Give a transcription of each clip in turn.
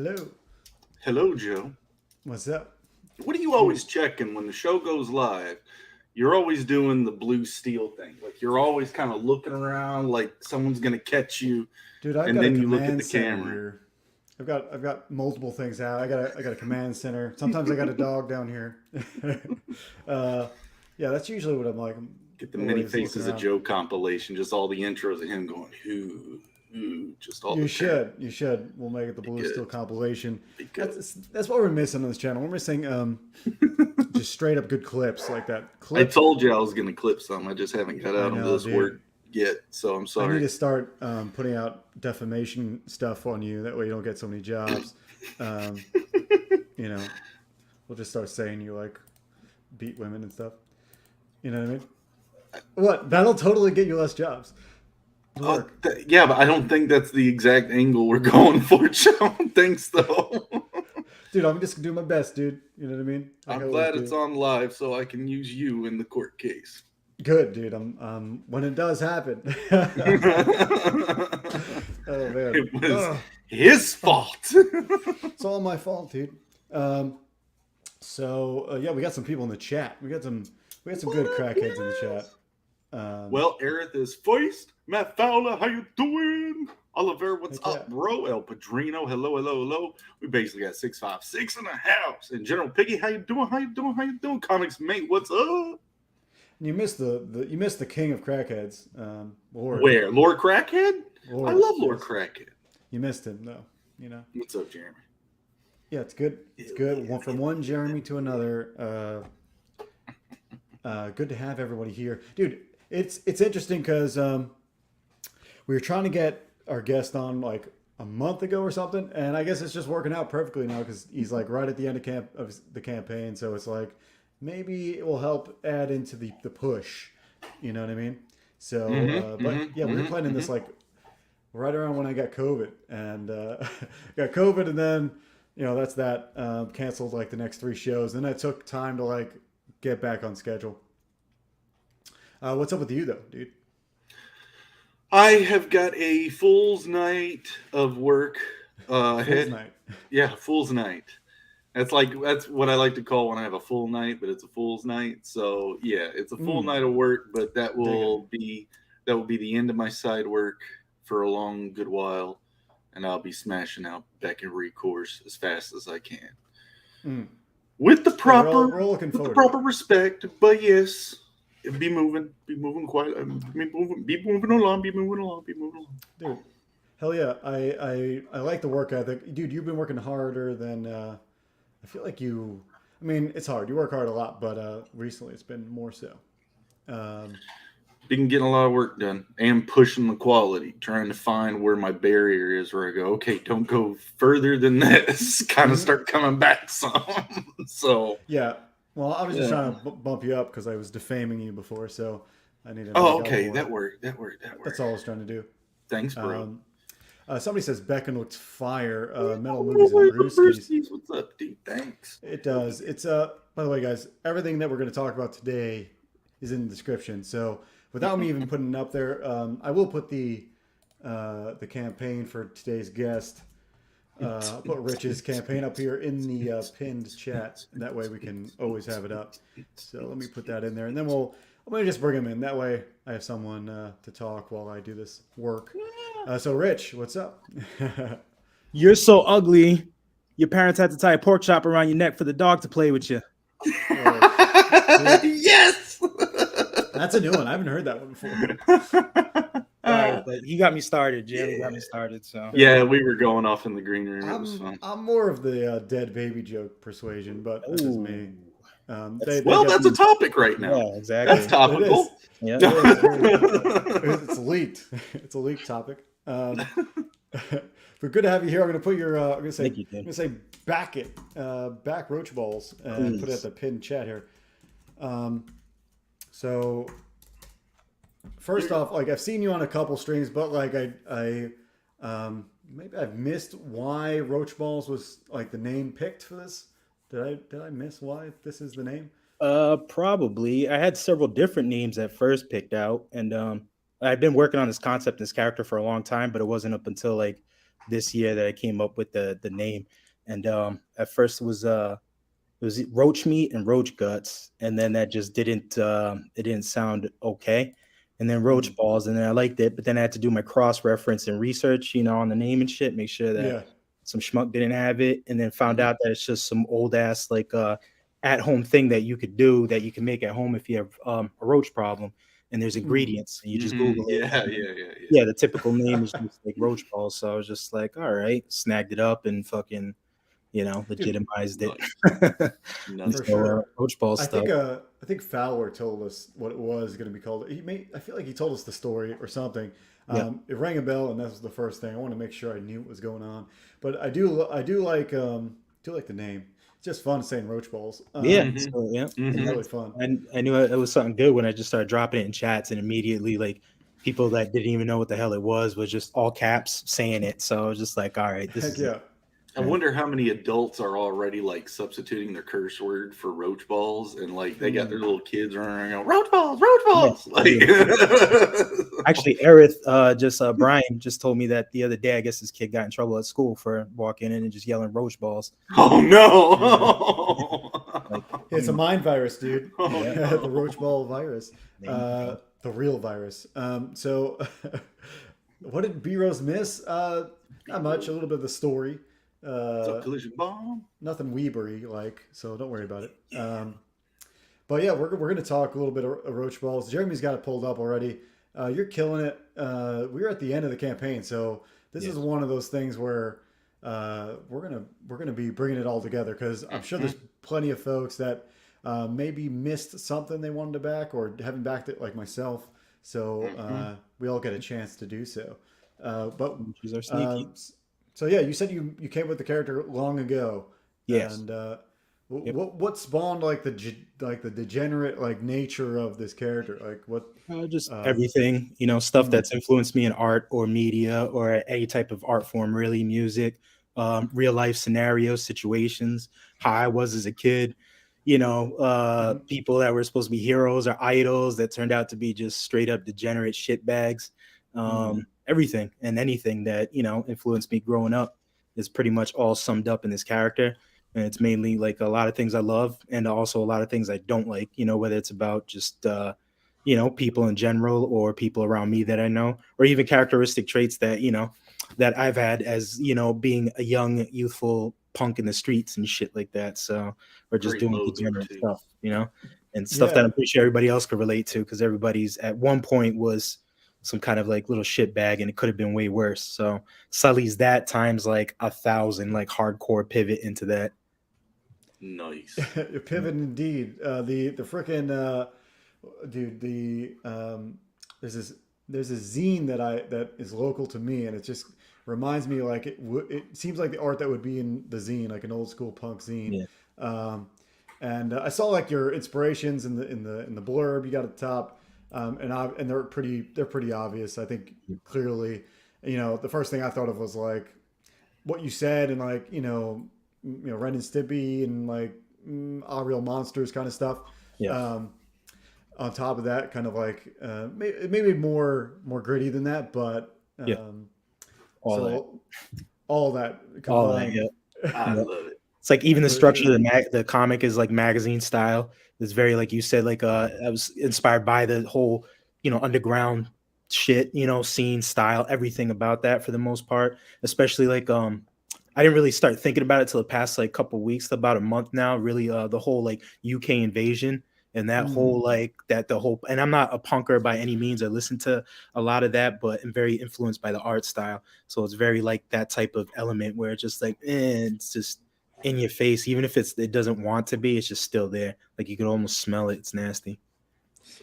Hello. Hello, Joe. What's up? What are you always checking when the show goes live? You're always doing the blue steel thing. Like you're always kind of looking around like someone's going to catch you, Dude, I've and got a then you look at command the center camera. here. I've got multiple things out. I got a command center. Sometimes I got a dog down here. uh, yeah, that's usually what I'm like. I'm Get the Many always looking Faces of around. Joe compilation, just all the intros of him going, who, just all You the time. should. You should. We'll make it the Be Blue good. Steel compilation. Be good. That's what we're missing on this channel. We're missing just straight up good clips like that. I Clip. told you I was going to clip something. I just haven't got I out onto know, this work dude. yet, so I'm I need sorry. to start putting out defamation stuff on you. That way you don't get so many jobs. Um, you know, we'll just start saying you like beat women and stuff. You know what I mean? What? That'll totally get you less jobs. It'll work. Yeah, but I don't think that's the exact angle we're going for, Joe. Thanks, though. Dude, I'm just doing my best, dude. You know what I mean? Like I I'm always glad it's do. on live so I can use you in the court case. Good, dude. I'm when it does happen. Oh man. It was Ugh. his fault. It's all my fault, dude. Um, yeah, we got some people in the chat. We got some good crackheads in the chat. Well, Aerith is first. Matt Fowler, how you doing? Oliver, what's Heck yeah. up, bro? El Padrino, hello, hello, hello. We basically got 656 in the house. And General Piggy, how you doing? How you doing? How you doing? Comics mate, what's up? You missed the king of crackheads, Lord. Where? Lord Crackhead? Lord. I love Lord Yes. Crackhead. You missed him though. You know. What's up, Jeremy? Yeah, it's good. It's good. From one Jeremy to another. Good to have everybody here, dude. It's interesting because we were trying to get our guest on like a month ago or something, and I guess it's just working out perfectly now because he's like right at the end of the campaign, so it's like maybe it will help add into the push. You know what I mean? So, but yeah, we were planning this like right around when I got COVID, and got COVID, and then that's that canceled like the next 3 shows. Then I took time to like get back on schedule. What's up with you though, dude? I have got a fool's night of work Fool's night. Yeah, fool's night. That's what I like to call when I have a full night, but it's a fool's night. So yeah, it's a full night of work, but that will be the end of my side work for a long good while, and I'll be smashing out Beckon Recourse as fast as I can. With the proper we're all looking with the forward proper respect, but yes, be moving quite, be moving along. dude. Hell yeah, I like the work ethic, dude. You've been working harder than I feel like you. I mean, it's hard. You work hard a lot, but recently it's been more so. Been getting a lot of work done and pushing the quality, trying to find where my barrier is, where I go, okay, don't go further than this. Kind of start coming back some. So yeah. Well, I was just trying to bump you up because I was defaming you before, so I needed to oh, make up okay, for that it. worked. That's all I was trying to do. Thanks, bro. Somebody says Beckon looks fire. Metal movies and brewskis. What's up, dude? Thanks. It does. It's By the way, guys, everything that we're going to talk about today is in the description. So without me even putting it up there, I will put the campaign for today's guest. I'll put Rich's campaign up here in the pinned chat. That way we can always have it up. So let me put that in there, and then I'm gonna just bring him in. That way I have someone to talk while I do this work. So Rich, what's up? You're so ugly. Your parents had to tie a pork chop around your neck for the dog to play with you. Yes. That's a new one. I haven't heard that one before. But he got me started. Jerry got me started. So yeah, we were going off in the green room. It was fun. I'm more of the dead baby joke persuasion, but that's just me. That's a topic right now. Yeah, exactly. That's topical. Yeah. It's leaked. It's a leaked topic. But good to have you here. I'm going to put your. I'm going to say back it, back roach balls, and put it at the pinned chat here. So first off, like I've seen you on a couple streams, but like I maybe I've missed why roach balls was like the name picked for this. Did I miss why this is the name? Probably. I had several different names at first picked out, and I've been working on this concept, this character for a long time, but it wasn't up until like this year that I came up with the name. And at first it was roach meat and roach guts, and then that just didn't it didn't sound okay. And then roach balls, and then I liked it, but then I had to do my cross reference and research, on the name and shit, make sure that Yeah. some schmuck didn't have it, and then found out that it's just some old ass like at home thing that you could do that you can make at home if you have a roach problem. And there's ingredients, and you just Google it. Yeah. The typical name is just like roach balls. So I was just like, all right, snagged it up and fucking legitimized it. Nice. For sure. Roach ball I stuff. think Fowler told us what it was going to be called. I feel like he told us the story or something. It rang a bell, and that was the first thing. I want to make sure I knew what was going on. But I do like the name. It's just fun saying roach balls. It's really fun. And I knew it was something good when I just started dropping it in chats, and immediately like people that didn't even know what the hell it was just all caps saying it. So I was just like, all right, this Heck is yeah. it. I wonder how many adults are already like substituting their curse word for roach balls, and like they got their little kids running around, roach balls, roach balls. Actually, Aerith, Brian just told me that the other day. I guess his kid got in trouble at school for walking in and just yelling roach balls. Oh no! It's a mind virus, dude. No. The roach ball virus, the real virus. So, what did B-Rose miss? Not much. A little bit of the story. Collision bomb. Nothing Weebery like, so don't worry about it. But yeah, we're going to talk a little bit of roach balls. Jeremy's got it pulled up already. You're killing it. We're at the end of the campaign, so this is one of those things where we're gonna be bringing it all together, because I'm sure there's plenty of folks that maybe missed something they wanted to back or haven't backed it, like myself. So we all get a chance to do so. But so yeah, you said you came with the character long ago. Yes. And what spawned like the degenerate like nature of this character? Like what? Just everything, stuff that's influenced me in art or media or any type of art form, really music, real life scenarios, situations, how I was as a kid, people that were supposed to be heroes or idols that turned out to be just straight up degenerate shitbags. Everything and anything that, influenced me growing up is pretty much all summed up in this character. And it's mainly like a lot of things I love and also a lot of things I don't like, whether it's about just, people in general or people around me that I know, or even characteristic traits that, that I've had as, being a young, youthful punk in the streets and shit like that. So, or just doing degenerate stuff, and stuff that I'm pretty sure everybody else could relate to, because everybody's at one point was some kind of like little shit bag, and it could have been way worse. So Sully's that times like 1,000, like hardcore pivot into that. Nice. Pivot indeed. The frickin' dude, there's this zine that is local to me, and it just reminds me like it seems like the art that would be in the zine, like an old school punk zine. And I saw like your inspirations in the blurb you got at the top. And they're pretty obvious. I think clearly, the first thing I thought of was like what you said, and like Ren and Stimpy and like All Real Monsters kind of stuff. On top of that, kind of like maybe more gritty than that, but all that combined. I love it. It's like even the structure of the comic is like magazine style. It's very, like you said, like I was inspired by the whole, underground shit, scene style, everything about that for the most part. Especially like I didn't really start thinking about it till the past like couple weeks, about a month now. Really, the whole like UK invasion and that whole and I'm not a punker by any means. I listen to a lot of that, but I'm very influenced by the art style. So it's very like that type of element where it's just like, it's just in your face, even if it doesn't want to be, it's just still there. Like you can almost smell it. It's nasty.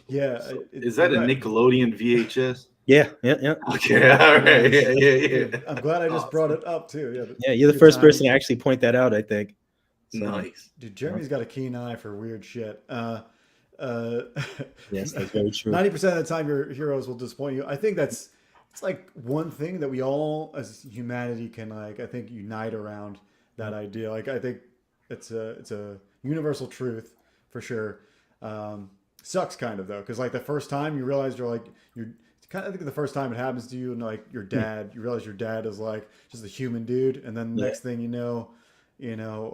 Yeah. Is that a Nickelodeon VHS? Yeah. Okay, all right. Yeah. I'm glad I just brought it up too. Yeah, you're the first person to actually point that out, I think. So, nice. Dude, Jeremy's got a keen eye for weird shit. Yes, that's very true. 90% of the time your heroes will disappoint you. I think it's like one thing that we all as humanity can like, I think, unite around that idea. Like I think it's a universal truth for sure. Sucks kind of though, because like the first time you realize you're kind of, I think the first time it happens to you, and like your dad, you realize your dad is like just a human dude, and then the next thing you know,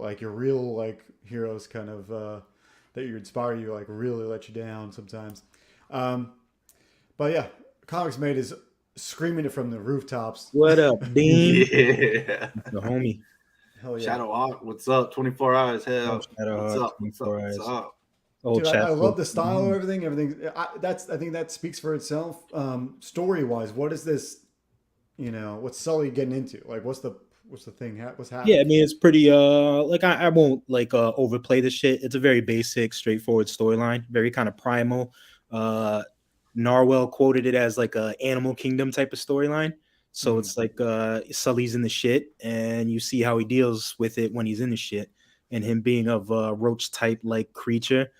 like your real like heroes kind of that you inspire you like really let you down sometimes. Um, but yeah, Comics Made is screaming it from the rooftops. What up, Dean? Yeah. The homie. Hell yeah. Shadow Hawk, what's up? 24 Eyes, hell. Shadow What's Hawk, up? What's up? 24 What's Eyes. up? Old Dude, I chat. love the style of everything. I think that speaks for itself. Story wise, what is this? You know, what's Sully getting into? Like, what's the thing? What's happening? Yeah, I mean it's pretty like I won't like overplay the shit. It's a very basic, straightforward storyline, very kind of primal. Narwhal quoted it as like a Animal Kingdom type of storyline. So it's like Sully's in the shit, and you see how he deals with it when he's in the shit. And him being of a roach type like creature,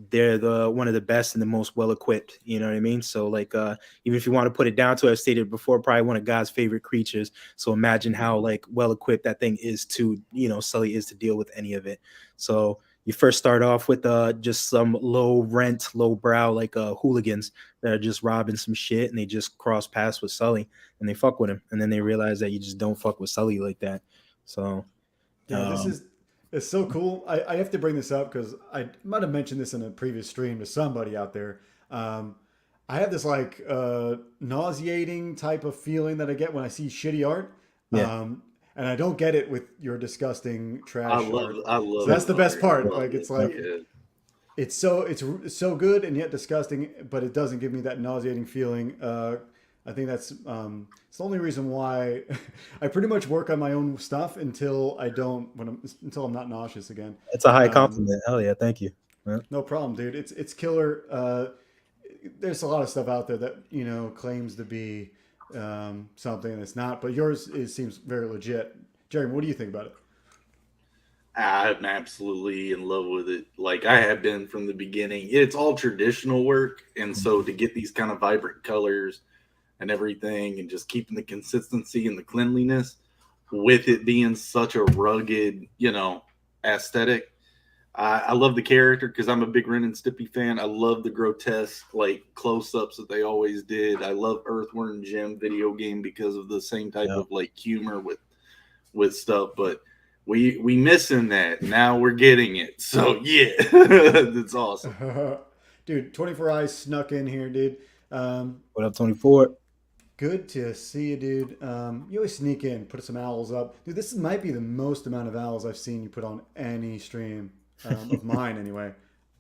they're the one of the best and the most well equipped. You know what I mean? So like even if you want to put it down to, I stated before, probably one of God's favorite creatures. So imagine how like well equipped that thing is to, you know, Sully is to deal with any of it. So you first start off with just some low rent, low brow like hooligans that are just robbing some shit, and they just cross paths with Sully and they fuck with him, and then they realize that you just don't fuck with Sully like that. So Yeah, it's so cool. I have to bring this up because I might have mentioned this in a previous stream to somebody out there. I have this like nauseating type of feeling that I get when I see shitty art. Yeah. And I don't get it with your disgusting trash art. I love So that's the best part. Love Like it. it's like Yeah. it's so good and yet disgusting, but it doesn't give me that nauseating feeling. I think that's it's the only reason why I pretty much work on my own stuff until until I'm not nauseous again. It's a high compliment. Hell yeah, thank you. Yeah. No problem, dude. It's killer. There's a lot of stuff out there that you know claims to be something and it's not, but yours seems very legit. Jeremy, what do you think about it? I'm absolutely in love with it. Like I have been from the beginning. It's all traditional work, and so to get these kind of vibrant colors and everything, and just keeping the consistency and the cleanliness with it being such a rugged, you know, aesthetic. I love the character because I'm a big Ren and Stimpy fan. I love the grotesque like close-ups that they always did. I love Earthworm Jim video game because of the same type of like humor with stuff. But we missing that. Now we're getting it. So yeah, that's awesome. Dude, 24 Eyes snuck in here, dude. What up, 24? Good to see you, dude. You always sneak in, put some owls up. Dude, this might be the most amount of owls I've seen you put on any stream of mine anyway.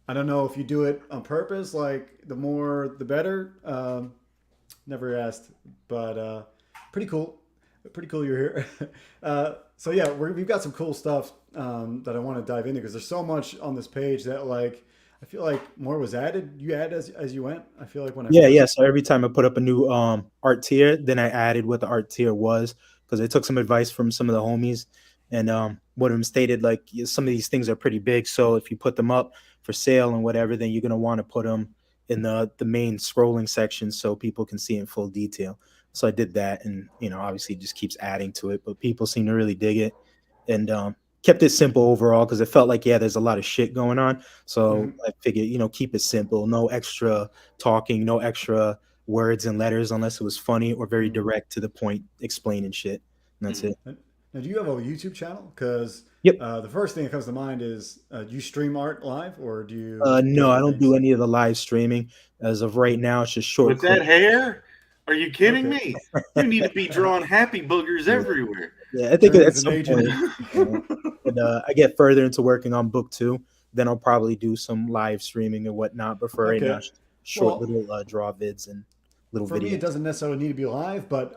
I don't know if you do it on purpose, like the more the better. Never asked, but pretty cool. Pretty cool you're here. So yeah, we've got some cool stuff that I want to dive into because there's so much on this page that like I feel like more was added. You add as you went. I feel like when I yeah. So every time I put up a new art tier, then I added what the art tier was because I took some advice from some of the homies, and one of them stated like some of these things are pretty big. So if you put them up for sale and whatever, then you're gonna want to put them in the main scrolling section so people can see in full detail. So I did that, and you know, obviously, it just keeps adding to it. But people seem to really dig it, and kept it simple overall because it felt like there's a lot of shit going on. So I figured, you know, keep it simple, no extra talking, no extra words and letters unless it was funny or very direct to the point, explaining shit. And that's it. Now, do you have a YouTube channel? Because Yep. The first thing that comes to mind is do you stream art live or do you? No, I don't do any of the live streaming as of right now. It's just short. With that hair? Are you kidding me? You need to be drawing happy boogers everywhere. Yeah, I think at some agent. point, and I get further into working on book 2, then I'll probably do some live streaming and whatnot. But for right now, short little draw vids and little videos. For me, it doesn't necessarily need to be live, but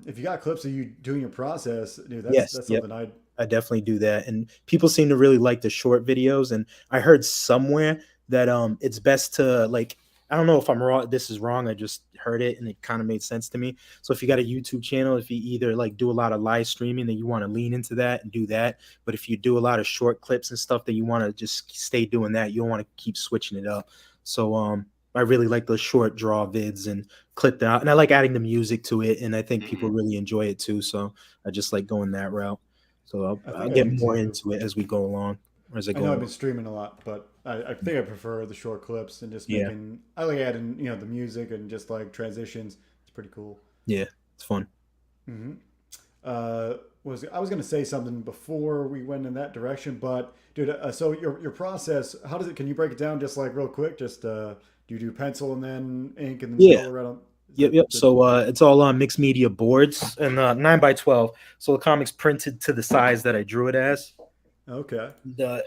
if you got clips of you doing your process, dude, that's something I definitely do that. And people seem to really like the short videos. And I heard somewhere that it's best to like, I don't know if I'm wrong. This is wrong. I just heard it and it kind of made sense to me. So if you got a YouTube channel, if you either like do a lot of live streaming, then you want to lean into that and do that. But if you do a lot of short clips and stuff, that you want to just stay doing that. You don't want to keep switching it up. So I really like the short draw vids and clip out. And I like adding the music to it. And I think people really enjoy it too. So I just like going that route. So I'll get more into it as we go along. I know I've been streaming a lot, but I think I prefer the short clips and just making. I like adding, the music and just like transitions. It's pretty cool. Yeah, it's fun. Mm-hmm. I was going to say something before we went in that direction, but dude, so your process, how does it? Can you break it down just like real quick? Just do you do pencil and then ink and then Yeah. color right on? Yep. So it's all on mixed media boards and 9x12. So the comic's printed to the size that I drew it as. Okay.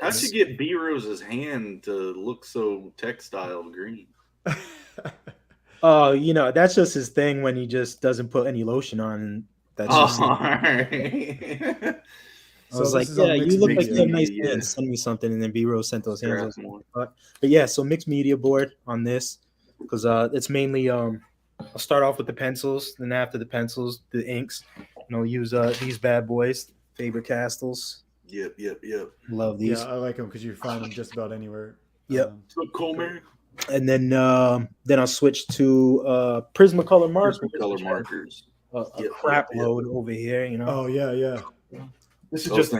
How'd you get B Rose's hand to look so textile green? Oh, that's just his thing when he just doesn't put any lotion on. And that's just. All right. I was like, yeah, you look like you have nice hands. Send me something, and then B Rose sent those hands. But yeah, so mixed media board on this because it's mainly I'll start off with the pencils, then after the pencils, the inks, and I'll use these bad boys, Faber-Castells. Yep. Love these. Yeah, I like them because you find them just about anywhere. Yep. So cool, man. And then I'll switch to Prismacolor markers. Prismacolor markers. A crap load over here, Oh yeah. This is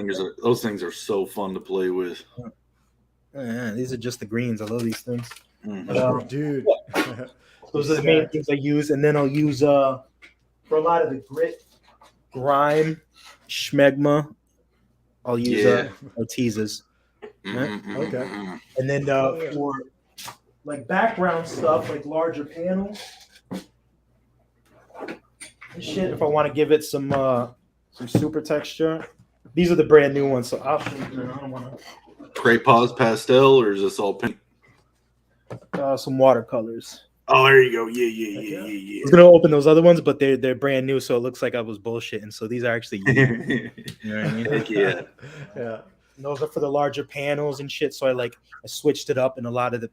those things are so fun to play with. These are just the greens. I love these things. Mm-hmm. Dude. Those are the main things I use, and then I'll use for a lot of the grit, grime, schmegma. I'll use Ortizas. Mm-hmm. Okay. And then for like background stuff, like larger panels, shit. If I want to give it some super texture, these are the brand new ones. So I'll show you. I don't want to. Craypos pastel, or is this all paint? Some watercolors. Oh, there you go. Yeah. I was gonna open those other ones, but they're brand new, so it looks like I was bullshitting. So these are actually, you know what I mean? Heck yeah. Yeah. And those are for the larger panels and shit. So I switched it up in a lot of the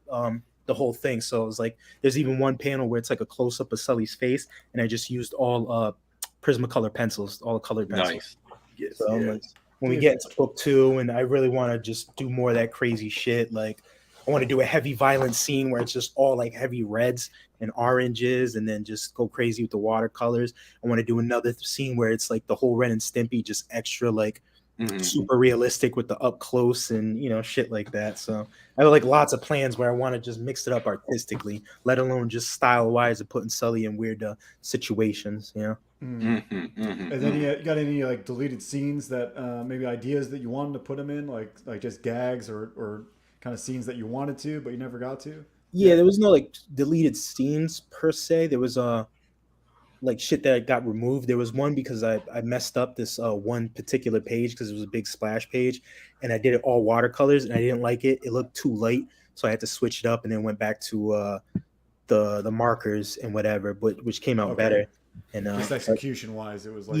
whole thing. So it was like there's even one panel where it's like a close up of Sully's face, and I just used all Prismacolor pencils, all colored pencils. Nice. Yes, So like, when we get into book 2, and I really want to just do more of that crazy shit, like I want to do a heavy violent scene where it's just all like heavy reds and oranges, and then just go crazy with the watercolors. I want to do another scene where it's like the whole Ren and Stimpy, just extra like super realistic with the up close and shit like that. So I have like lots of plans where I want to just mix it up artistically, let alone just style wise of putting Sully in weird situations. And then you got any like deleted scenes that maybe ideas that you wanted to put them in, like just gags or kind of scenes that you wanted to but you never got to? Yeah, there was no like deleted scenes per se. There was like shit that got removed. There was one because I messed up this one particular page because it was a big splash page, and I did it all watercolors and I didn't like it. It looked too light, so I had to switch it up and then went back to the markers and whatever, but which came out better. And just execution wise, it was like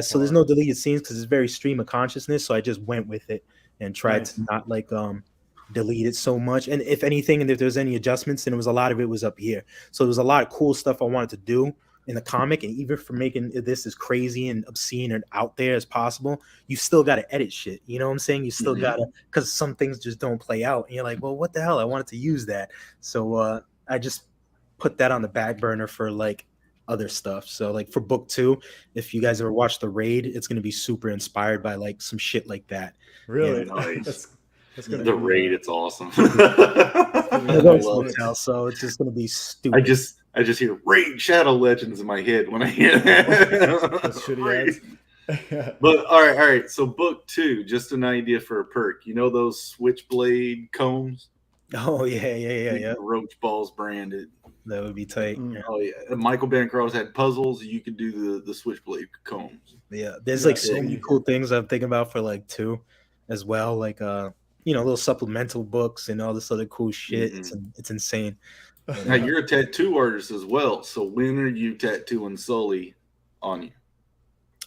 so there's no deleted scenes because it's very stream of consciousness. So I just went with it and tried to not like delete it so much. And if anything, and if there's any adjustments, then it was a lot of it was up here. So there was a lot of cool stuff I wanted to do in the comic, and even for making this as crazy and obscene and out there as possible, you still got to edit shit. You know what I'm saying? You still gotta, because some things just don't play out, and you're like, well, what the hell? I wanted to use that, so I just put that on the back burner for like other stuff. So like for book 2, if you guys ever watch The Raid, it's gonna be super inspired by like some shit like that. Really? Nice. That's gonna The Raid, it's awesome. So it's just gonna be stupid. I just hear Raid Shadow Legends in my head when I hear that. That's shitty ads. But all right. So book 2, just an idea for a perk. You know those switchblade combs? Oh yeah. Roach balls branded. That would be tight. Oh yeah. Michael Bancroft had puzzles. You could do the switchblade combs. Yeah, there's like so many cool things I'm thinking about for like 2 as well. Like little supplemental books and all this other cool shit. It's insane. Now you're a tattoo artist as well. So when are you tattooing Sully on you?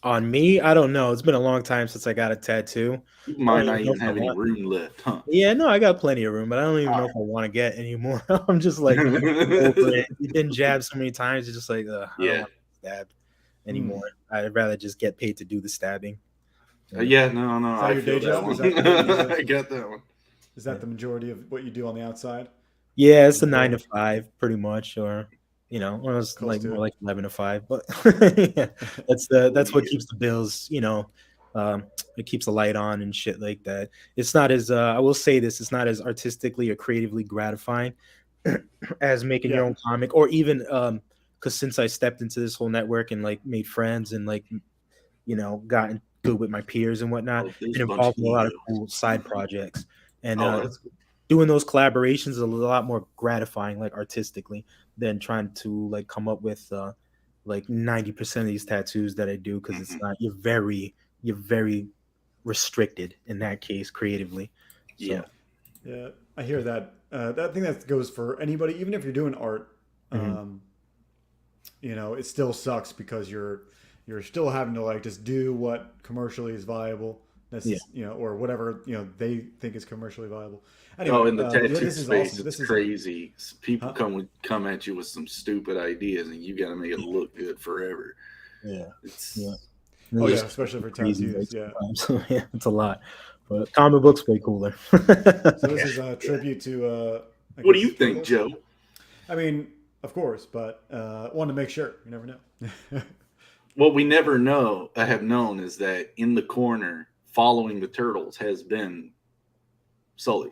On me? I don't know. It's been a long time since I got a tattoo. You might not even have any room left, huh? Yeah, no, I got plenty of room, but I don't even know if I want to get anymore. I'm just like, over it. You've been jabbed so many times. You're just like, I don't want to stab anymore. I'd rather just get paid to do the stabbing. No. Is that your day job? I got that one. Is that the majority of what you do on the outside? Yeah, it's a 9 to 5 pretty much, or when it's like more like 11 to 5. But yeah, that's what keeps the bills, it keeps the light on and shit like that. It's not as I will say this, it's not as artistically or creatively gratifying as making your own comic, or even because since I stepped into this whole network and like made friends and like gotten good with my peers and whatnot, Oh, there's been a bunch involved of in a lot of egos. cool side projects, and Oh, that's cool. doing those collaborations is a lot more gratifying, like artistically, than trying to like come up with like 90% of these tattoos that I do, because it's not you're very restricted in that case creatively. So Yeah. I hear that. That thing that goes for anybody, even if you're doing art. Mhm. It still sucks because you're still having to like just do what commercially is viable. Yeah. Or whatever they think is commercially viable. Oh, Anyway, in the tattoo this is space, awesome. it's This is crazy. People huh? come at you with some stupid ideas, and you got to make it look good forever. Yeah. It's Oh It's yeah, just especially for crazy like tattoos. Yeah. sometimes. So yeah, it's a lot. But comic books way cooler. So this is a tribute to I what do guess you think, turtles. Joe? I mean, of course, but wanted to make sure. You never know. What we never know, I have known, is that in the corner following the turtles has been Sully.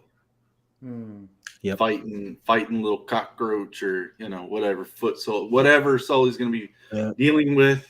Yep. Fighting little cockroach or whatever Sully's going to be Yeah. dealing with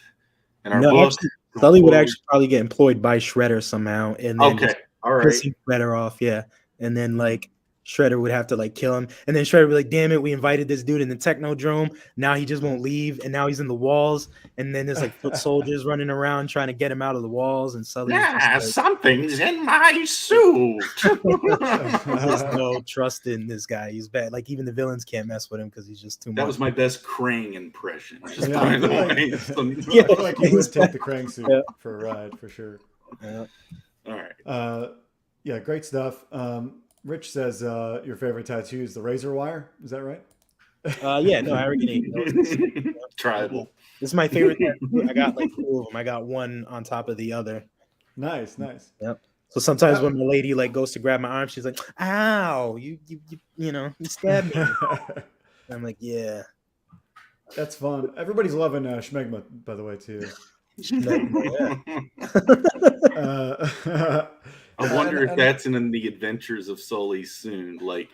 in our No, book. actually, Don't Sully would quote. actually probably get employed by Shredder somehow, and then Okay, just all right. pissing Shredder off. Yeah, and then like Shredder would have to like kill him, and then Shredder would be like, "Damn it, we invited this dude in the Technodrome. Now he just won't leave, and now he's in the walls." And then there's like foot soldiers running around trying to get him out of the walls, and Sully's just like, Something's in my suit. "There's no trust in this guy. He's bad. Like even the villains can't mess with him because he's just too much." That was my best Krang impression. Just Yeah, by I the feel like- way. I feel like you would take the Krang suit for a ride for sure. Yeah. All right. Yeah, great stuff. Rich says your favorite tattoo is the razor wire. Is that right? Yeah, no, Aragonite. Tribal. This is my favorite tattoo. I got like two of them. I got one on top of the other. Nice. Yep. So sometimes when my lady like goes to grab my arm, she's like, "Ow, you stabbed me." I'm like, "Yeah." That's fun. Everybody's loving Schmegma, by the way, too. I wonder if that's in the Adventures of Sully soon, like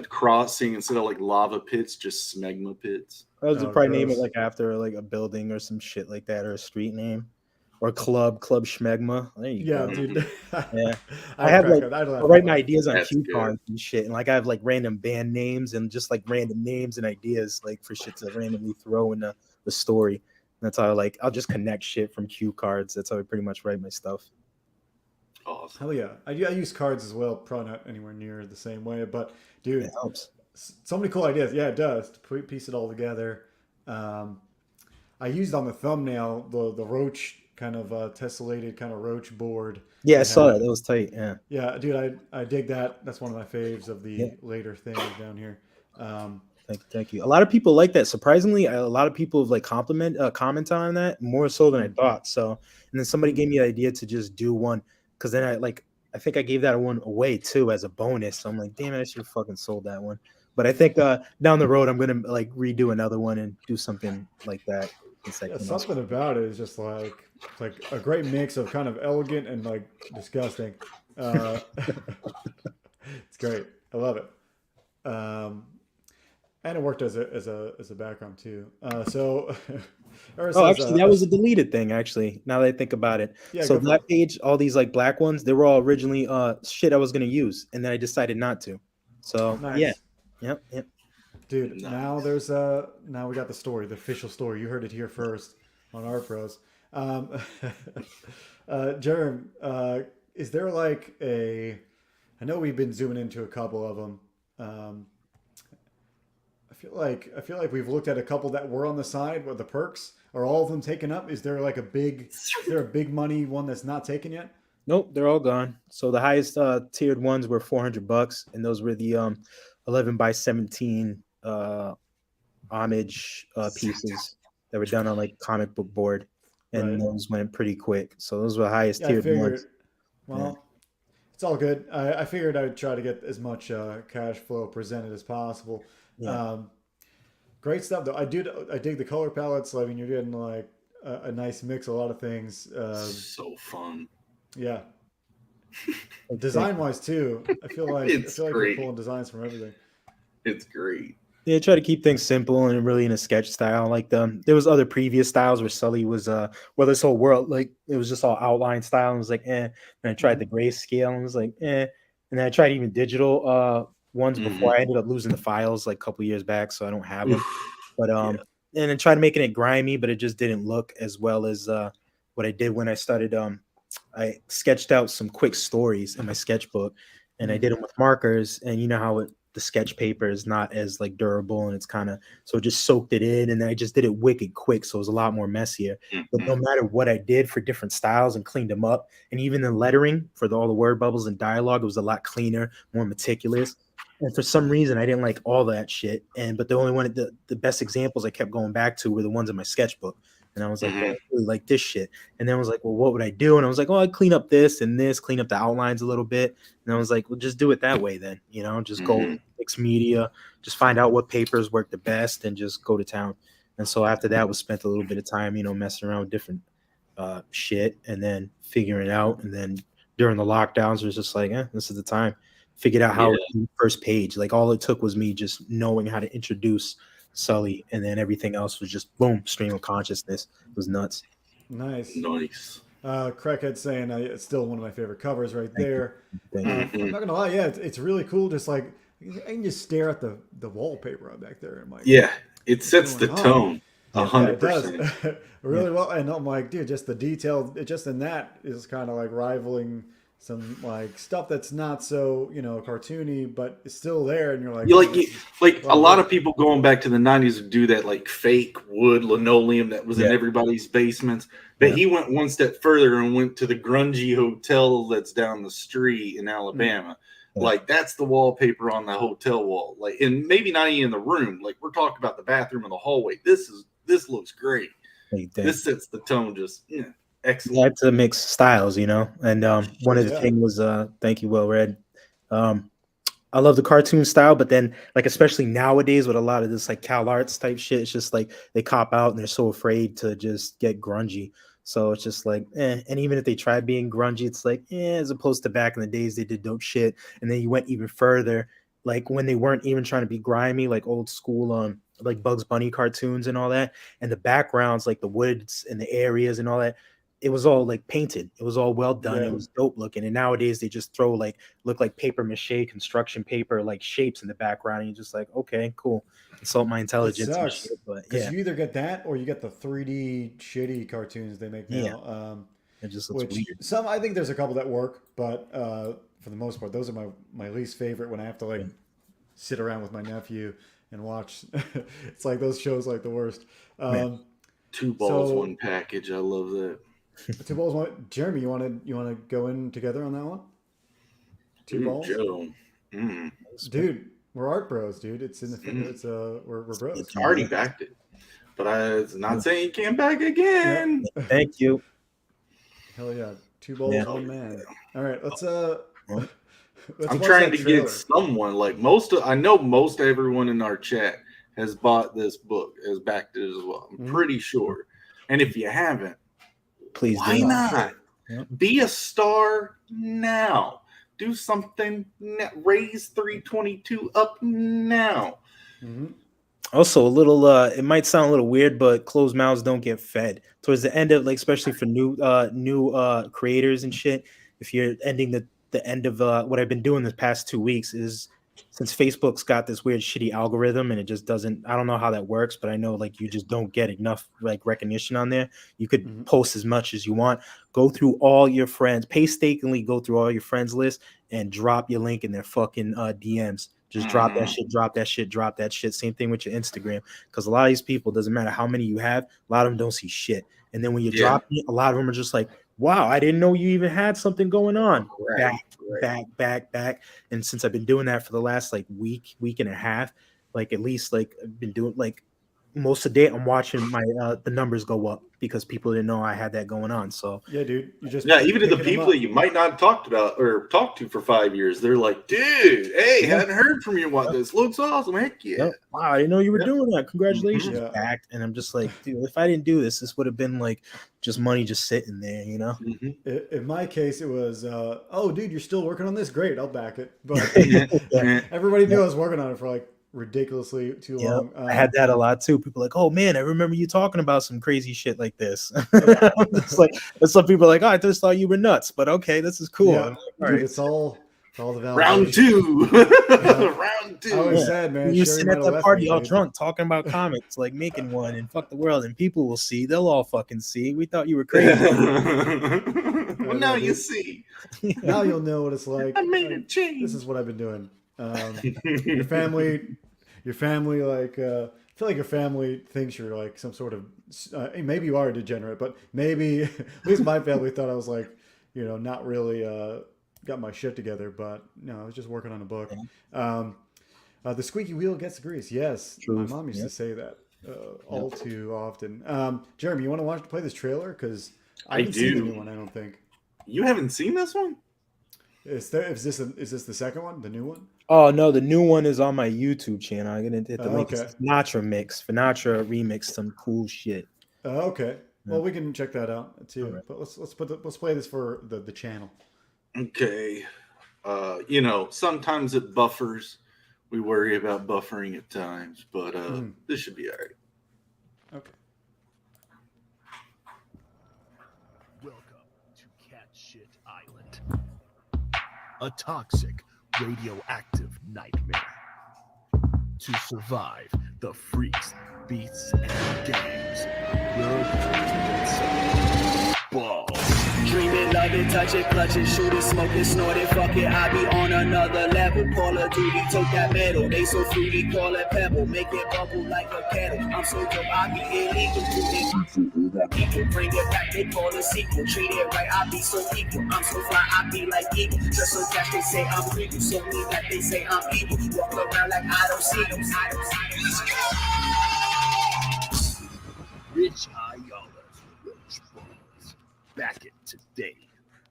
crossing instead of like lava pits, just smegma pits. I was probably name it gross. like after like a building or some shit like that, or a street name, or club Schmegma. There you Yeah, go. dude. Yeah, I have like I write my ideas on That's cue good. cards and shit, and like I have like random band names and just like random names and ideas like for shit to randomly throw in the story. And that's how I'll just connect shit from cue cards. That's how I pretty much write my stuff. Awesome. Hell yeah. I use cards as well. Probably not anywhere near the same way, but dude, It helps. so many cool ideas. Yeah, it does to piece it all together. I used on the thumbnail the roach kind of tessellated kind of roach board. Yeah, I saw that. That was tight. Yeah. Yeah, dude, I dig that. That's one of my faves of the later things down here. Thank you. A lot of people like that. Surprisingly, a lot of people have like comment on that more so than I thought. So, and then somebody gave me the idea to just do one, because then I think I gave that one away too as a bonus. So I'm like, damn it, I should have fucking sold that one. But I think down the road I'm gonna like redo another one and do something like that. Yeah, something about it is just like it's like a great mix of kind of elegant and like disgusting. It's great. I love it. And it worked as a background too. Actually, that was a deleted thing. Actually, now that I think about it, Yeah, so that page, all these like black ones, they were all originally shit I was gonna use, and then I decided not to. So nice. Yep. Dude, nice. Now now we got the story, the official story. You heard it here first on Art Pros. Jerem, is there like I know we've been zooming into a couple of them. I feel like we've looked at a couple that were on the side with the perks. Are all of them taken up? Is there like a big money one that's not taken yet? Nope, they're all gone. So the highest tiered ones were $400, and those were the 11 by 17 homage pieces that were done on like comic book board, and those went pretty quick. So those were the highest tiered ones. Well, it's all good. I figured I would try to get as much cash flow presented as possible. Yeah. Great stuff though. I dig the color palettes. I mean, you're getting like a nice mix, a lot of things. So fun. Yeah. Design wise too, I feel like you're pulling designs from everything. It's great. Yeah, try to keep things simple and really in a sketch style. Like there was other previous styles where Sully was well, this whole world, like it was just all outline style and it was like and I tried the grayscale and it was like and then I tried even digital ones before I ended up losing the files like a couple years back, so I don't have them. Oof. But Yeah. and then tried making it grimy, but it just didn't look as well as what I did when I started I sketched out some quick stories in my sketchbook and I did them with markers, and you know how the sketch paper is not as like durable and it's kind of so it just soaked it in, and then I just did it wicked quick, so it was a lot more messier. But no matter what I did for different styles and cleaned them up, and even the lettering for all the word bubbles and dialogue, it was a lot cleaner, more meticulous. And for some reason, I didn't like all that shit. But the only one, the best examples I kept going back to were the ones in my sketchbook. And I was like, well, I really like this shit. And then I was like, well, what would I do? And I was like, oh, I'd clean up this and this, clean up the outlines a little bit. And I was like, well, just do it that way then. You know, just go mix media, just find out what papers work the best and just go to town. And so after that was spent a little bit of time, you know, messing around with different shit and then figuring it out. And then during the lockdowns, it was just like, this is the time. Figured out how to do the first page. Like all it took was me just knowing how to introduce Sully, and then everything else was just boom, stream of consciousness. It was nuts. Nice. Crackhead saying it's still one of my favorite covers right there. I'm not gonna lie, yeah, it's really cool. Just like I can just stare at the wallpaper back there. And like, yeah, it sets the tone 100%. Really well. And I'm like, dude, just the detail, just in that is kind of like rivaling some like stuff that's not so, you know, cartoony, but it's still there. And you're like, a lot of people going back to the 90s would do that like fake wood linoleum that was in everybody's basements. But he went one step further and went to the grungy hotel that's down the street in Alabama. Like that's the wallpaper on the hotel wall. Like, and maybe not even in the room. Like we're talking about the bathroom and the hallway. This looks great. This sets the tone just excellent. You had to mix styles, you know. And one of the things was thank you, Well Read. I love the cartoon style, but then like especially nowadays with a lot of this like Cal Arts type shit, it's just like they cop out and they're so afraid to just get grungy. So it's just like, and even if they try being grungy, it's like, as opposed to back in the days they did dope shit. And then you went even further, like when they weren't even trying to be grimy, like old school like Bugs Bunny cartoons and all that. And the backgrounds, like the woods and the areas and all that, it was all like painted. It was all well done. It was dope looking. And nowadays they just look like paper mache, construction paper, like shapes in the background. And you're just like, okay, cool. Insult my intelligence. It sucks, but you either get that or you get the 3D shitty cartoons they make now. It just looks weird. I think there's a couple that work, but for the most part, those are my least favorite when I have to like sit around with my nephew and watch. It's like those shows like the worst. Two balls, one package. I love that. Two balls, one. Jeremy, you want to go in together on that one? Two balls, Joe. Dude. We're art bros, dude. It's in the it's we're bros. I already backed it, but it's not saying you can't back again. Thank you. Hell yeah, two balls, one man. All right, let's I'm trying to get someone like I know most everyone in our chat has bought this book, has backed it as well. I'm pretty sure. And if you haven't, please why not? Be a star now. Do something. Raise 322 up now. Also, a little. It might sound a little weird, but closed mouths don't get fed. Towards the end of, like, especially for new creators and shit. If you're ending the end of what I've been doing the past 2 weeks is since Facebook's got this weird shitty algorithm and it just doesn't. I don't know how that works, but I know like you just don't get enough like recognition on there. You could post as much as you want. Go through all your friends, painstakingly go through all your friends list and drop your link in their fucking DMs. Just drop that shit, drop that shit, drop that shit. Same thing with your Instagram, because a lot of these people, doesn't matter how many you have, a lot of them don't see shit. And then when you drop it, a lot of them are just like, wow, I didn't know you even had something going on. Back. And since I've been doing that for the last like week and a half, like at least like I've been doing like most of the day, I'm watching my the numbers go up because people didn't know I had that going on. So yeah, dude, you just even to the people that you might not have talked about or talked to for 5 years, they're like, dude, hey, hadn't heard from you. What this looks awesome. Heck yeah. Wow, I didn't know you were doing that. Congratulations. Backed. And I'm just like, dude, if I didn't do this, this would have been like just money just sitting there, you know. In my case, it was oh dude, you're still working on this? Great, I'll back it. But everybody knew I was working on it for like ridiculously too Yep. long. I had that a lot too. People like, oh man, I remember you talking about some crazy shit like this. It's like, and some people are like, oh, I just thought you were nuts, but okay, this is cool. Yeah, I'm like, all dude, right. it's all the validation. Round 2. Round 2. I was Yeah. sad, man. You Sherry sitting might at have that left party me, all dude. drunk talking about comics, like making one and fuck the world, and people will see. They'll all fucking see. We thought you were crazy. Well, now you dude. see. Now you'll know what it's like. I made a Like, change. this is what I've been doing. Your family, like, I feel like your family thinks you're like some sort of, maybe you are a degenerate, but maybe, at least my family thought I was like, not really got my shit together, but no, I was just working on a book. The squeaky wheel gets the grease. Yes, Truth. my mom used Yep. to say that all too often. Jeremy, you want to play this trailer? Because I haven't seen the new one, I don't think. You haven't seen this one? Is this the second one, the new one? Oh no, the new one is on my YouTube channel. I'm gonna hit the link. Okay. It's Finatra mix. Finatra remixed some cool shit. Okay. Well, we can check that out too. Right. But let's play this for the channel. Okay. Sometimes it buffers. We worry about buffering at times, but this should be all right. Okay. Welcome to Cat Shit Island, a toxic, radioactive nightmare. To survive the freaks, beasts, and gangs, you're going to get some balls. Dream it, love it, touch it, clutch it, shoot it, smoke it, snort it, fuck it. I be on another level. Call of Duty, take that metal. They so fruity, call it pebble. Make it bubble like a kettle. I'm so dope, I be illegal. People bring it back, they call it sequel. Treat it right, I be so equal. I'm so fly, I be like eagle. Just so cash, they say I'm legal. So me that they say I'm evil. Walk around like I don't see them. Rich AYALA's Roach Balls. Back it today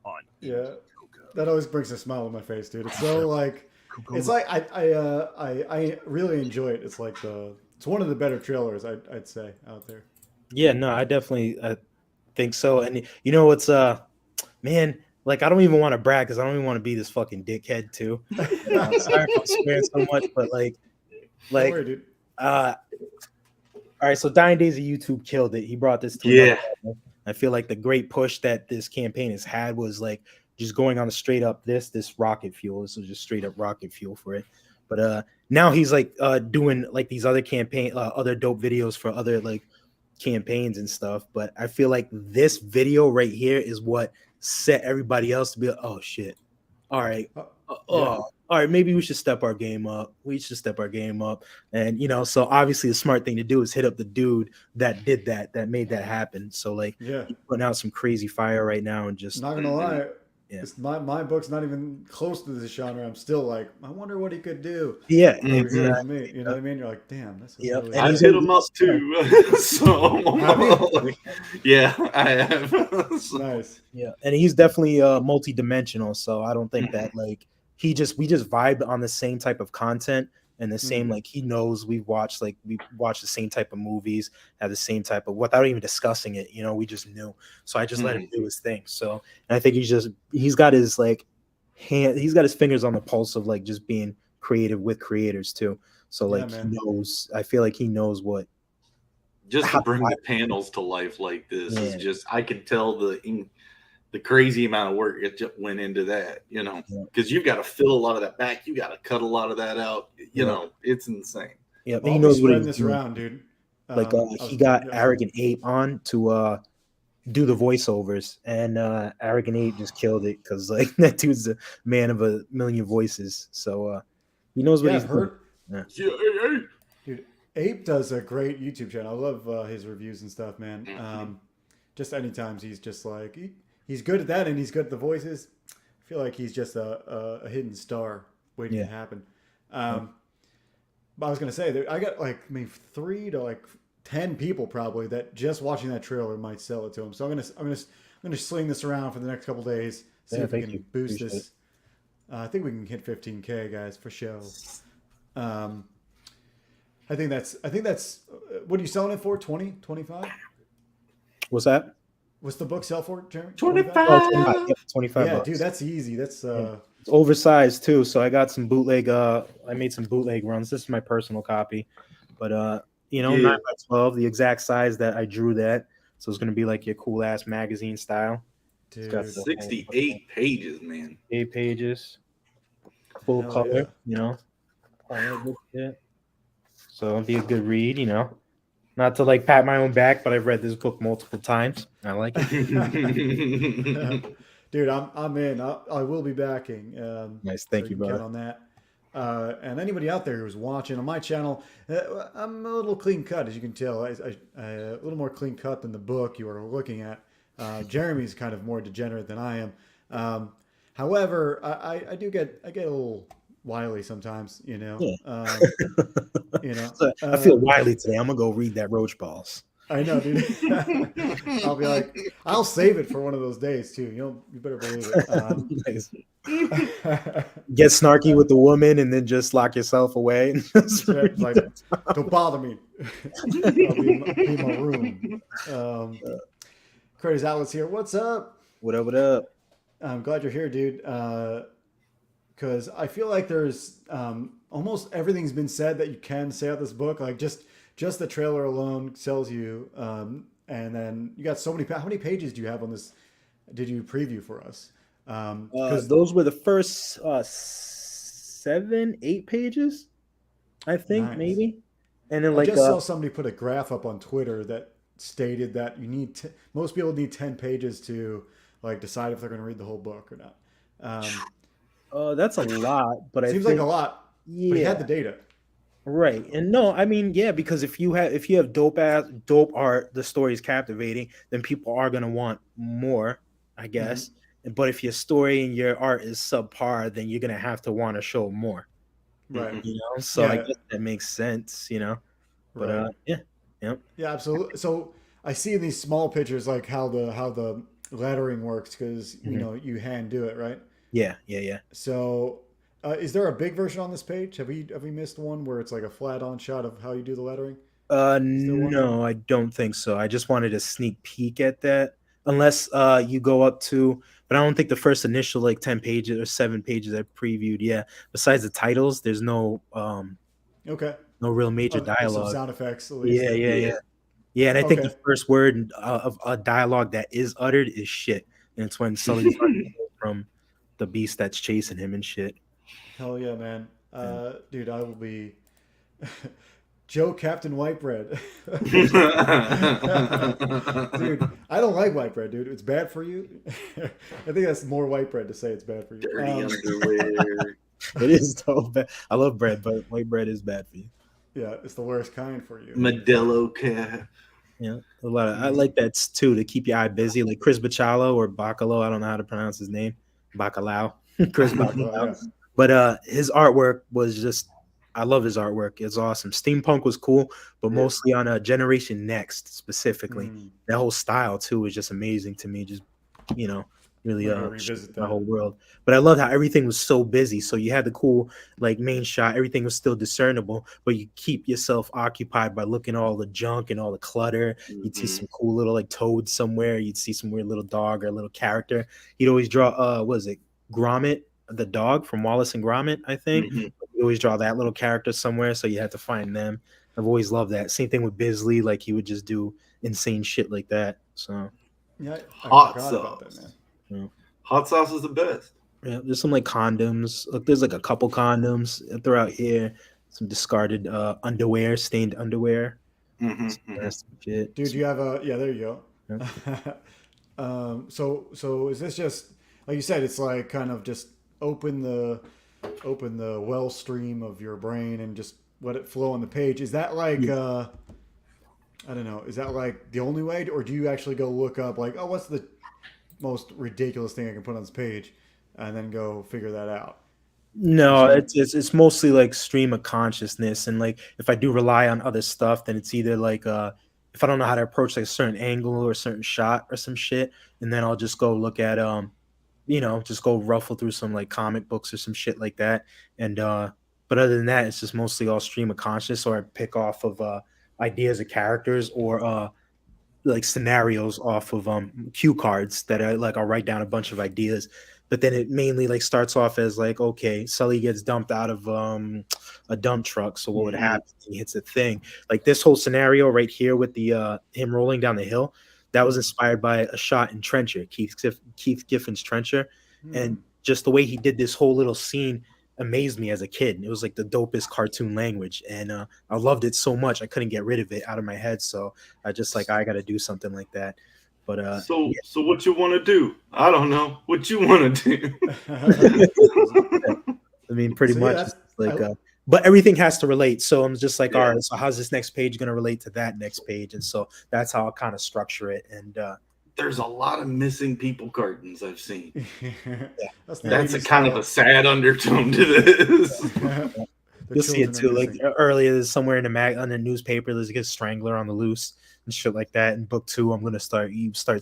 on Indiegogo. That always brings a smile on my face, dude. It's so like, it's like I really enjoy it. It's like it's one of the better trailers I'd say out there. Yeah, no, I definitely think so. And you know what's man, like I don't even want to brag because I don't even want to be this fucking dickhead too. Sorry if I'm swearing so much, but like Don't worry, dude. all right, so Dying Days of YouTube killed it. He brought this to another level. I feel like the great push that this campaign has had was like just going on a straight up this rocket fuel. This was just straight up rocket fuel for it. But now he's like doing like these other other dope videos for other like campaigns and stuff. But I feel like this video right here is what set everybody else to be like, oh shit. All right. All right, maybe we should step our game up. And so obviously the smart thing to do is hit up the dude that did that made that happen. So like he's putting out some crazy fire right now and just Not gonna lie. Yeah. My book's not even close to this genre. I'm still like, I wonder what he could do. Yeah, Over here exactly. with me. You know what I mean? You're like, damn, this is really I've hit him up too. So yeah, I have. nice. Yeah, and he's definitely multi-dimensional. So I don't think that like we just vibe on the same type of content and the same like he knows we watch the same type of movies, have the same type of without even discussing it. We just knew. So I just let him do his thing. So and I think he's got his like he's got his fingers on the pulse of like just being creative with creators too. So like he knows. I feel like he knows what. Just to bring the panels to life like this is just I can tell the crazy amount of work it just went into that, because you've got to fill a lot of that back, you got to cut a lot of that out, it's insane. Yeah, Well, he knows what he's doing. Around, dude. Like he got Arrogant Ape on to do the voiceovers, and Arrogant Ape just killed it because like that dude's a man of a million voices, so he knows what he's doing. Dude, Ape does a great YouTube channel. I love his reviews and stuff, man. Just anytime he's just like he's good at that, and he's good at the voices. I feel like he's just a hidden star waiting to happen. But I was gonna say, I got like maybe 3 to like 10 people probably that just watching that trailer might sell it to him. So I'm gonna sling this around for the next couple days. See if we can boost this. I think we can hit 15K, guys, for show. I think that's. What are you selling it for? 20, 25? What's that? What's the book sell for, Jeremy? 25. Oh, 25. Yeah, 25 Yeah, bucks. dude, that's easy. That's It's oversized too, so I got some bootleg. I made some bootleg runs. This is my personal copy, but 9x12, the exact size that I drew that. So it's gonna be like your cool ass magazine style. It's got Dude, 68 pages, man. 8 pages, full Hell color. yeah. All that good shit. So it'll be a good read. Not to like pat my own back, but I've read this book multiple times. I like it. Dude, I'm in. I will be backing. Nice, thank so you, can count brother. on that. And anybody out there who's watching on my channel, I'm a little clean cut, as you can tell. I a little more clean cut than the book you are looking at. Jeremy's kind of more degenerate than I am. However, I get a little wily sometimes. Yeah. So, I feel wily today. I'm gonna go read that Roach Balls. I know, dude. I'll be like, I'll save it for one of those days too. You better believe it. Nice. Get snarky with the woman and then just lock yourself away. And just like, don't bother me. I'll be in my room. Curtis Atlas here. What's up? What up? What up? I'm glad you're here, dude. Because I feel like there's almost everything's been said that you can say out this book. Like just the trailer alone sells you. And then you got so many. How many pages do you have on this? Did you preview for us? Those were the first 7, 8 pages, I think. Nice. Maybe. And then I just saw somebody put a graph up on Twitter that stated that you need most people need 10 pages to like decide if they're going to read the whole book or not. That's a lot, but seems like a lot. Yeah, but he had the data. Right. And no, I mean, yeah, because if you have dope art, the story is captivating, then people are gonna want more, I guess. Mm-hmm. But if your story and your art is subpar, then you're gonna have to want to show more. Right. So yeah. I guess that makes sense, But right. Yeah, absolutely. So I see in these small pictures like how the lettering works because you hand do it, right? Yeah. So is there a big version on this page? Have we missed one where it's like a flat on shot of how you do the lettering? No, I don't think so. I just wanted a sneak peek at that. Unless you go up to, but I don't think the first initial like 10 pages or 7 pages I previewed. Yeah. Besides the titles, there's no okay. No real major dialogue. Some sound effects. At least. Yeah, and I think the first word of a dialogue that is uttered is shit. And it's when Sully's from the beast that's chasing him and shit. Hell yeah, man. Dude, I will be Joe Captain White Bread. Dude, I don't like white bread, dude. It's bad for you. I think that's more white bread to say it's bad for you. Dirty underwear. It is so bad. I love bread, but white bread is bad for you. Yeah, it's the worst kind for you. Modelo cap. Yeah, a lot of I like that too to keep your eye busy, like Chris Bacalo or Bacalo. I don't know how to pronounce his name. Bacalao. Chris Bacalao. Yeah. But his artwork was just, I love his artwork. It's awesome. Steampunk was cool, but mostly on a Generation Next specifically. That whole style too was just amazing to me. Just really my whole world. But I love how everything was so busy. So you had the cool like main shot, everything was still discernible, but you keep yourself occupied by looking at all the junk and all the clutter. You'd see some cool little like toad somewhere. You'd see some weird little dog or a little character. He'd always draw Gromit, the dog from Wallace and Gromit, I think. He'd always draw that little character somewhere, so you had to find them. I've always loved that. Same thing with Bisley, like he would just do insane shit like that. So yeah, hot sauce. Yeah. Hot sauce is the best. Yeah, there's some like condoms. Look, there's like a couple condoms throughout here. Some discarded underwear, stained underwear. Shit. Dude, you have a there you go. Yeah. So is this just like you said? It's like kind of just open the well stream of your brain and just let it flow on the page. Is that like I don't know? Is that like the only way, or do you actually go look up like, oh, what's the most ridiculous thing I can put on this page, and then go figure that out? No, it's mostly like stream of consciousness, and like if I do rely on other stuff, then it's either like if I don't know how to approach like a certain angle or a certain shot or some shit, and then I'll just go look at just go ruffle through some like comic books or some shit like that, and but other than that, it's just mostly all stream of consciousness, or I pick off of ideas of characters or like scenarios off of cue cards that I'll write down a bunch of ideas. but then it mainly like starts off as like, okay, Sully gets dumped out of a dump truck. So what would happen? He hits a thing. Like this whole scenario right here with the him rolling down the hill, that was inspired by a shot in Trencher, Keith Giffen's Trencher, and just the way he did this whole little scene amazed me as a kid. It was like the dopest cartoon language, and I loved it so much I couldn't get rid of it out of my head. So I just like, I got to do something like that. But so what you want to do? I don't know what you want to do. I mean, pretty much yeah, like but everything has to relate. So I'm just like, all right, so how's this next page going to relate to that next page? And so that's how I kind of structure it. And there's a lot of missing people cartons I've seen. That's a kind of a sad undertone to this. You'll see it too. Like earlier, somewhere in on the newspaper, there's a strangler on the loose and shit like that. In book 2, I'm gonna start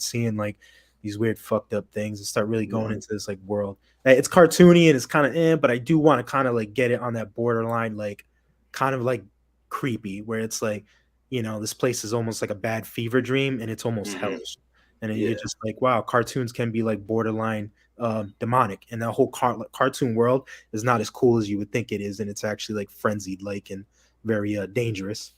seeing like these weird fucked up things and start really going into this like world. It's cartoony and it's kind of but I do want to kind of like get it on that borderline, like kind of like creepy, where it's like, you know, this place is almost like a bad fever dream and it's almost hellish. And you're just like, wow, cartoons can be like borderline demonic, and that whole cartoon world is not as cool as you would think it is, and it's actually like frenzied, like, and very dangerous.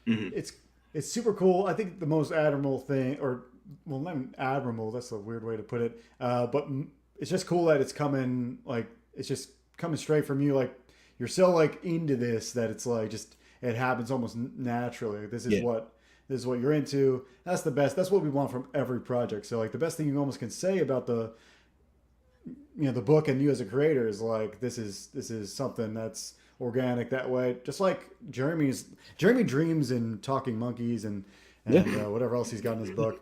It's super cool. I think the most admirable thing, or well, not admirable, that's a weird way to put it, but it's just cool that it's coming, like, it's just coming straight from you. Like, you're so like into this that it's like just it happens almost naturally. This is what you're into. That's the best. That's what we want from every project. So like the best thing you almost can say about the book and you as a creator is like, this is something that's organic that way. Just like Jeremy dreams in talking monkeys and whatever else he's got in his book,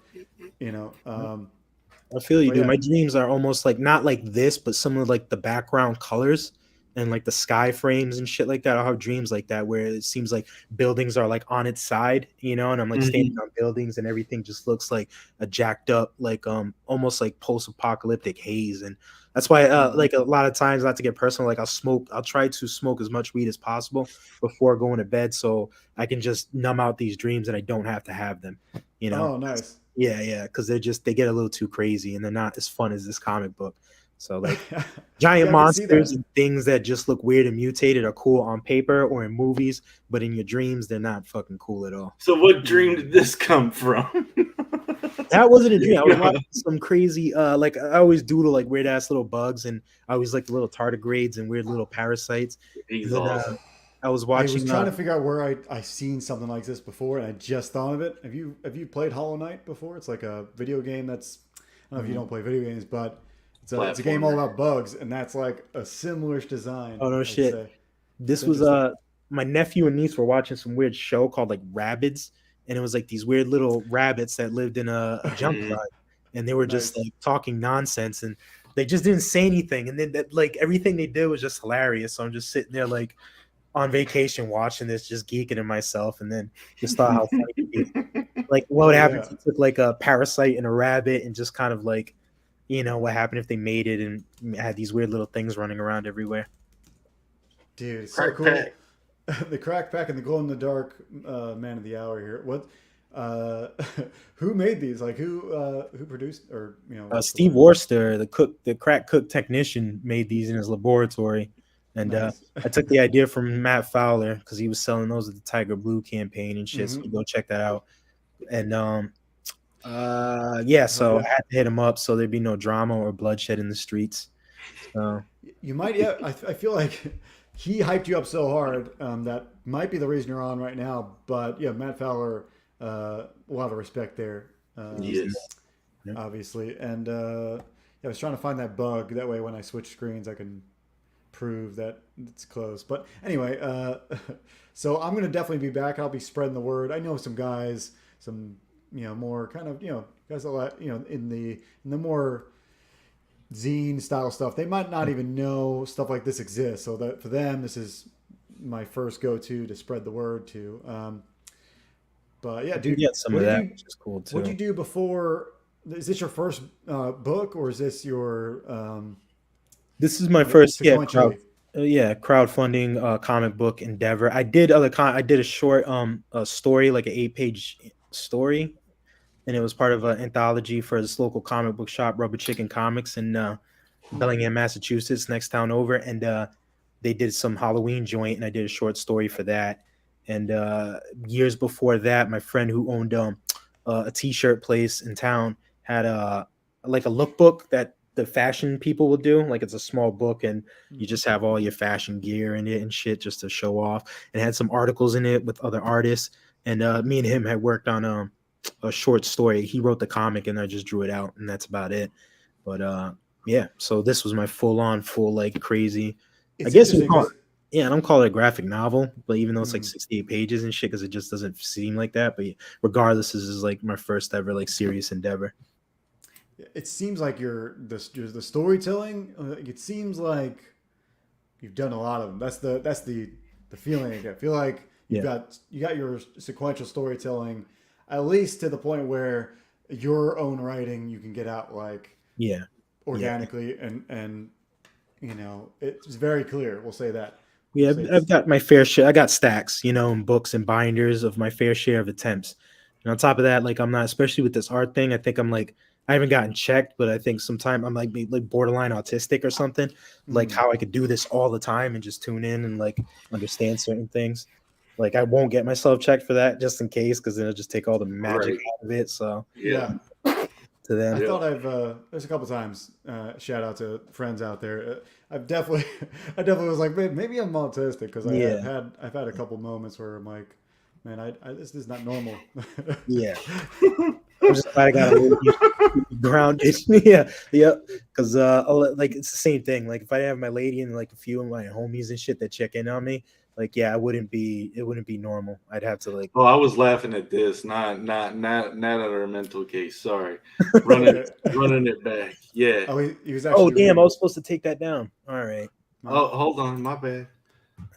I feel you, dude. My dreams are almost like not like this, but some of like the background colors and like the sky frames and shit like that. I'll have dreams like that where it seems like buildings are like on its side, and I'm like standing on buildings and everything just looks like a jacked up, like almost like post-apocalyptic haze. And that's why like a lot of times, not to get personal, like I'll try to smoke as much weed as possible before going to bed so I can just numb out these dreams and I don't have to have them. Oh, nice. Yeah, because they get a little too crazy and they're not as fun as this comic book. So like giant monsters and things that just look weird and mutated are cool on paper or in movies, but in your dreams they're not fucking cool at all. So what dream did this come from? That wasn't a dream. I was watching some crazy like I always doodle like weird ass little bugs, and I always like the little tardigrades and weird little parasites. He's awesome. I was watching. I was trying to figure out where I seen something like this before, and I just thought of it. Have you played Hollow Knight before? It's like a video game that's, I don't know if you don't play video games, but it's a game all about bugs, and that's like a similar design. Oh no shit! Say. This was my nephew and niece were watching some weird show called like Rabbids, and it was like these weird little rabbits that lived in a junkyard, and they were just like talking nonsense, and they just didn't say anything, and then like everything they did was just hilarious. So I'm just sitting there like on vacation watching this, just geeking in myself, and then just thought how funny it would be. Like what would happen if you took like a parasite and a rabbit and just kind of like, what happened if they made it and had these weird little things running around everywhere. Dude, it's so cool. The Crack Pack and the Glow in the Dark man of the hour here. What who made these? Like who produced, or Steve Worcester, the crack cook technician, made these in his laboratory. And nice. I took the idea from Matt Fowler because he was selling those at the Tiger Blue campaign and shit. So go check that out. And so I had to hit him up so there'd be no drama or bloodshed in the streets. So you might, I feel like he hyped you up so hard that might be the reason you're on right now. But yeah, Matt Fowler, a lot of respect there. Yes, obviously. And I was trying to find that bug. That way, when I switch screens, I can prove that it's close. But anyway, so I'm gonna definitely be back. I'll be spreading the word. I know some guys, some more kind of guys a lot in the more zine style stuff. They might not even know stuff like this exists. So that for them, this is my first go-to spread the word to. But yeah, dude, get some of that, which is cool too. What did you do before? Is this your first book, or is this your? This is my first crowdfunding comic book endeavor. I did I did a short story, like an 8-page story, and it was part of an anthology for this local comic book shop, Rubber Chicken Comics, and Bellingham, Massachusetts, next town over, and they did some Halloween joint, and I did a short story for that. And years before that, my friend who owned a t-shirt place in town had a lookbook that the fashion people will do. Like, it's a small book, and you just have all your fashion gear in it and shit just to show off. And had some articles in it with other artists. And me and him had worked on a short story. He wrote the comic, and I just drew it out, and that's about it. But yeah, so this was my full like crazy. I guess you call it, yeah, I don't call it a graphic novel, but even though it's like 68 pages and shit, because it just doesn't seem like that. But regardless, this is like my first ever like serious endeavor. It seems like the storytelling. It seems like you've done a lot of them. That's the feeling I get. I feel like you got your sequential storytelling, at least to the point where your own writing you can get out like organically and you know it's very clear. We'll say that. Yeah, I've got my fair share. I got stacks, you know, and books and binders of my fair share of attempts. And on top of that, like I'm not, especially with this art thing, I think I'm like, I haven't gotten checked, but I think sometimes I'm like borderline autistic or something, like how I could do this all the time and just tune in and like understand certain things. Like I won't get myself checked for that just in case, because then it'll just take all the magic out of it. So yeah. To them. I thought there's a couple times, shout out to friends out there. I definitely was like, maybe I'm autistic, because I've had a couple moments where I'm like, man, this is not normal. Yeah. I'm just glad I got a little grounded. yeah. Because like it's the same thing. Like if I have my lady and like a few of my homies and shit that check in on me, like it wouldn't be normal. I'd have to like. Oh, I was laughing at this, not at our mental case. Sorry, running it back. Yeah. Oh, he was actually. Oh damn! I was supposed to take that down. All right. Oh, hold on, my bad.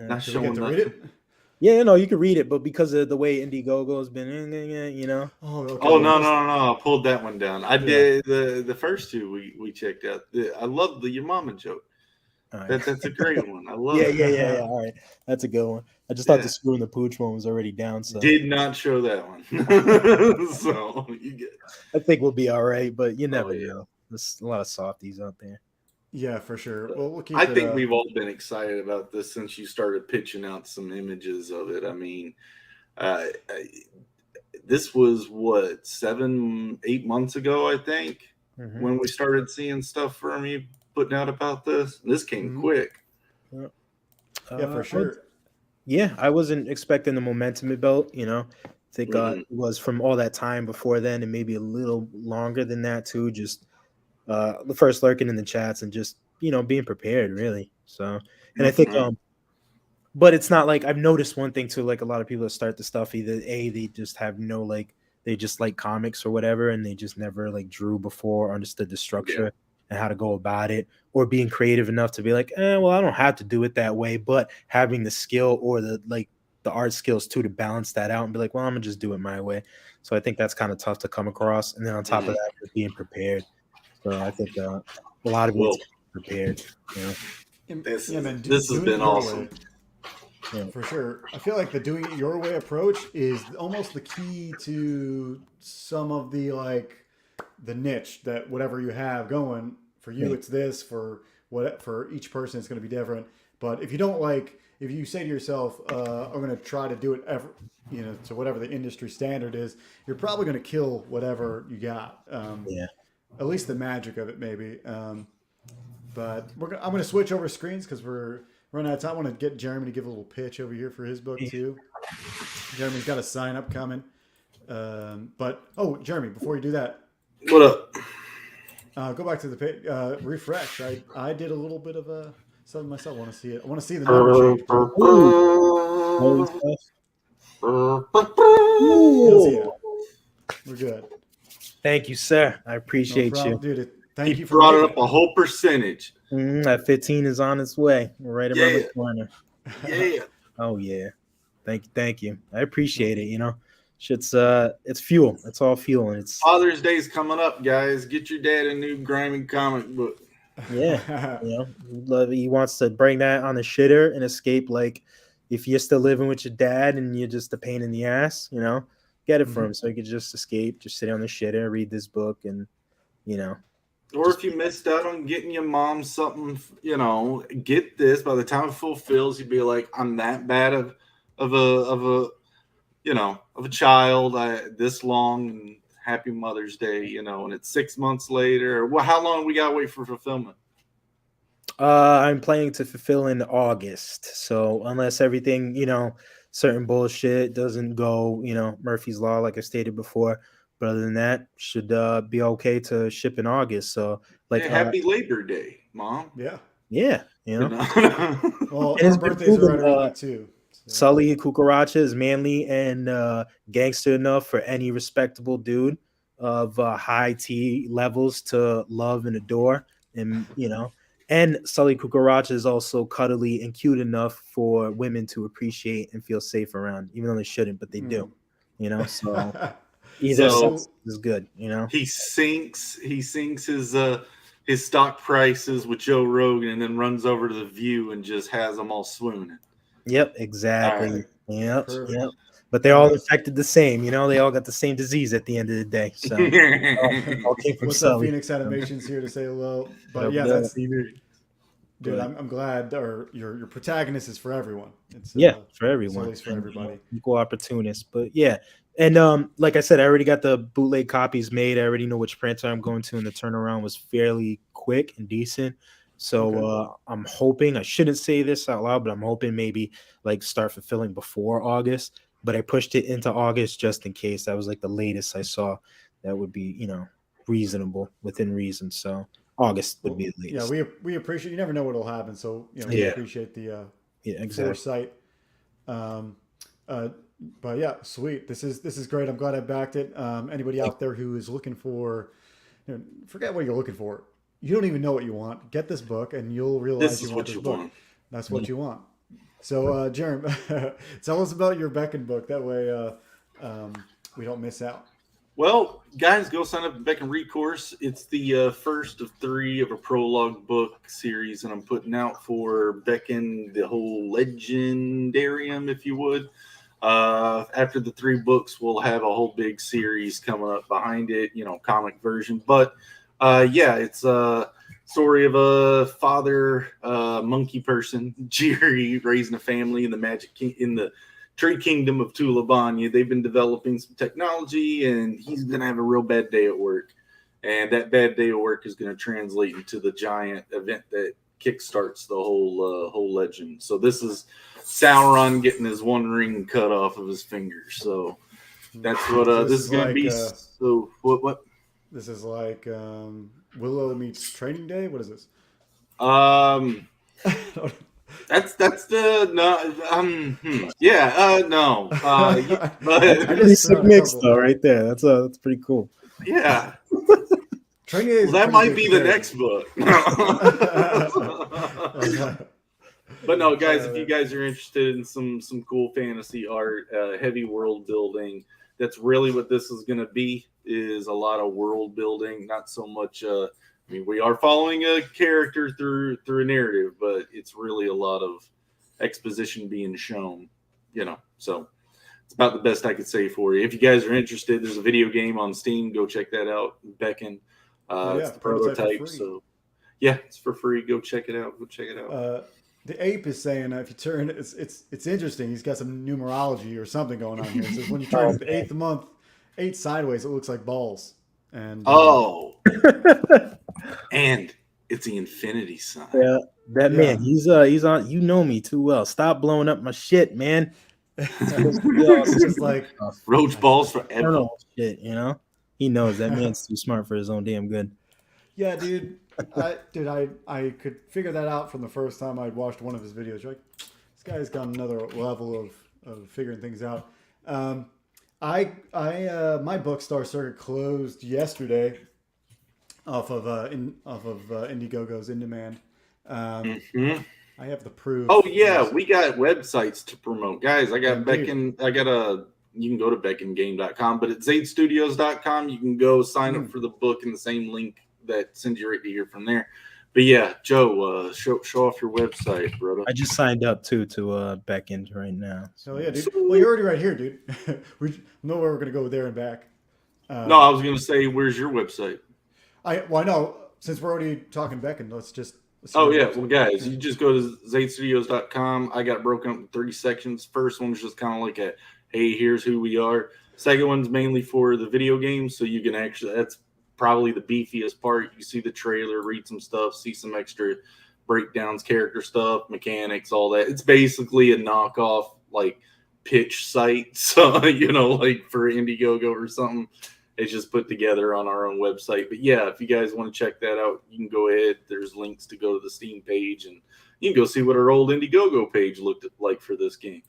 Not showing to read it. Yeah, no, you can read it, but because of the way Indiegogo has been, you know. Oh, okay. Oh no! I pulled that one down. I did the first two we checked out. I love the your mama joke. Right. That's a great one. I love it. Yeah. All right, that's a good one. I just thought the screw in the pooch one was already down. So did not show that one. So you get. I think we'll be all right, but you never know. There's a lot of softies out there. Yeah, for sure. Well, we'll keep I think we've all been excited about this since you started pitching out some images of it. I mean, this was what 7-8 months ago, I think, when we started seeing stuff from you putting out about this. This came quick. Yeah, for sure. I wasn't expecting the momentum it built. You know, I think it was from all that time before then, and maybe a little longer than that too. Just the first lurking in the chats and just, you know, being prepared really. So, and I think, but it's not like I've noticed one thing too, like a lot of people that start the stuff, either they just have no, like, they just like comics or whatever, and they just never like drew before or understood the structure and how to go about it, or being creative enough to be like, well, I don't have to do it that way, but having the skill or the art skills too to balance that out and be like, well, I'm gonna just do it my way. So I think that's kind of tough to come across. And then on top of that, just being prepared. So I think a lot of it's prepared. You know? This has been awesome. Yeah, for sure. I feel like the doing it your way approach is almost the key to some of the the niche that whatever you have going for you, it's this for each person, it's going to be different. But if you don't if you say to yourself, I'm going to try to do it to whatever the industry standard is, you're probably going to kill whatever you got. At least the magic of it, maybe. But I'm going to switch over screens because we're running out of time. I want to get Jeremy to give a little pitch over here for his book too. Jeremy's got a sign up coming. Jeremy, before you do that, what up? Go back to the page. Refresh. I did a little bit of something myself. I want to see it. I want to see the number change. We're good. Thank you, sir. I appreciate you. Dude, thank you for brought it up a whole percentage. That 15 is on its way. Right around the corner. Yeah. Oh yeah. Thank you. I appreciate it. You know, shit's it's fuel. It's all fuel, and it's Father's Day's coming up, guys. Get your dad a new grimy comic book. Yeah. You know, he wants to bring that on the shitter and escape. Like, if you're still living with your dad and you're just a pain in the ass, you know, get it for him so he could just escape, just sit on the shitter, read this book, and, you know, Or if you missed out on getting your mom something, get this. By the time it fulfills, you'd be like, I'm that bad of a child. This long, and happy Mother's Day, and it's 6 months later. Well, how long we gotta wait for fulfillment? I'm planning to fulfill in August. So unless everything, certain bullshit doesn't go, Murphy's Law, like I stated before. But other than that, should be okay to ship in August. So like, happy Labor Day, Mom. Yeah. Yeah, Well, and our birthdays are right around that too. So. Sully Cucaracha is manly and gangster enough for any respectable dude of high T levels to love and adore, and and Sully Cucaracha is also cuddly and cute enough for women to appreciate and feel safe around, even though they shouldn't, but they do. So either sex is good. He sinks his stock prices with Joe Rogan, and then runs over to the View and just has them all swooning. Yep, exactly. Yep. Perfect. Yep. But they're all infected the same. They all got the same disease at the end of the day. So all came from What's up, Sully. Phoenix Animations here to say hello. But yeah, that's dude. I'm glad your protagonist is for everyone. It's for everyone. It's for everybody. Equal opportunists. But yeah. And like I said, I already got the bootleg copies made. I already know which printer I'm going to, and the turnaround was fairly quick and decent. So I'm hoping, I shouldn't say this out loud, but I'm hoping maybe like start fulfilling before August. But I pushed it into August just in case. That was like the latest I saw that would be, reasonable, within reason. So August would be the latest. Yeah, we appreciate. You never know what will happen, so we appreciate the foresight. But yeah, sweet. This is great. I'm glad I backed it. Anybody out there who is looking for, forget what you're looking for. You don't even know what you want. Get this book, and you'll realize you want this book. That's what you want. So, Jeremy, tell us about your Beckon book. That way, we don't miss out. Well, guys, go sign up at Beckon RECOURSE. It's the first of 3 of a prologue book series that I'm putting out for Beckon, the whole legendarium, if you would. After the 3 books, we'll have a whole big series coming up behind it, comic version. But it's a story of a father, monkey person, Jerry, raising a family in the Tree Kingdom of Tulabanya. They've been developing some technology, and he's going to have a real bad day at work. And that bad day at work is going to translate into the giant event that kickstarts the whole legend. So this is Sauron getting his one ring cut off of his finger. So that's what this is going to be. So what? This is like Willow meets Training Day. What is this? That's the no. No. But it's a mix though, right there. That's pretty cool. Yeah. Training Day that might be the next book. But no, guys, if you guys are interested in some cool fantasy art, heavy world building, that's really what this is going to be. Is a lot of world building, not so much. We are following a character through a narrative, but it's really a lot of exposition being shown. So it's about the best I could say for you. If you guys are interested, there's a video game on Steam. Go check that out. Beckon. It's the prototype. So yeah, it's for free. Go check it out. The ape is saying if you turn it's interesting. He's got some numerology or something going on here. It says when you turn the 8th month 8 sideways, it looks like balls. And and it's the infinity sign. Yeah, man, he's on. You know me too well. Stop blowing up my shit, man. It's just like roach balls forever. Shit, he knows that man's too smart for his own damn good. Yeah, dude. I could figure that out from the first time I watched one of his videos. You're like, this guy's got another level of figuring things out. My Bookstore circuit closed yesterday off of Indiegogo's In Demand. I have the proof. Oh yeah, we got websites to promote, guys. I got Beckon. You can go to beckongame.com, but at zadestudios.com, you can go sign up for the book in the same link that sends you right to here from there. But yeah, Joe, show off your website, brother. I just signed up to Beckon right now. So yeah, dude. Well, you're already right here, dude. We know where we're gonna go there and back. No, I was gonna say, where's your website? I know since we're already talking Beckon, let's just. Oh yeah, well guys, you just go to zaidstudios.com. I got it broken up in 30 sections. First one was just kind of like a, hey, here's who we are. Second one's mainly for the video games, so you can actually, that's probably the beefiest part. You see the trailer, read some stuff, see some extra breakdowns, character stuff, mechanics, all that. It's basically a knockoff like pitch site, so like for Indiegogo or something. It's just put together on our own website. But yeah, if you guys want to check that out, you can go ahead. There's links to go to the Steam page, and you can go see what our old Indiegogo page looked like for this game.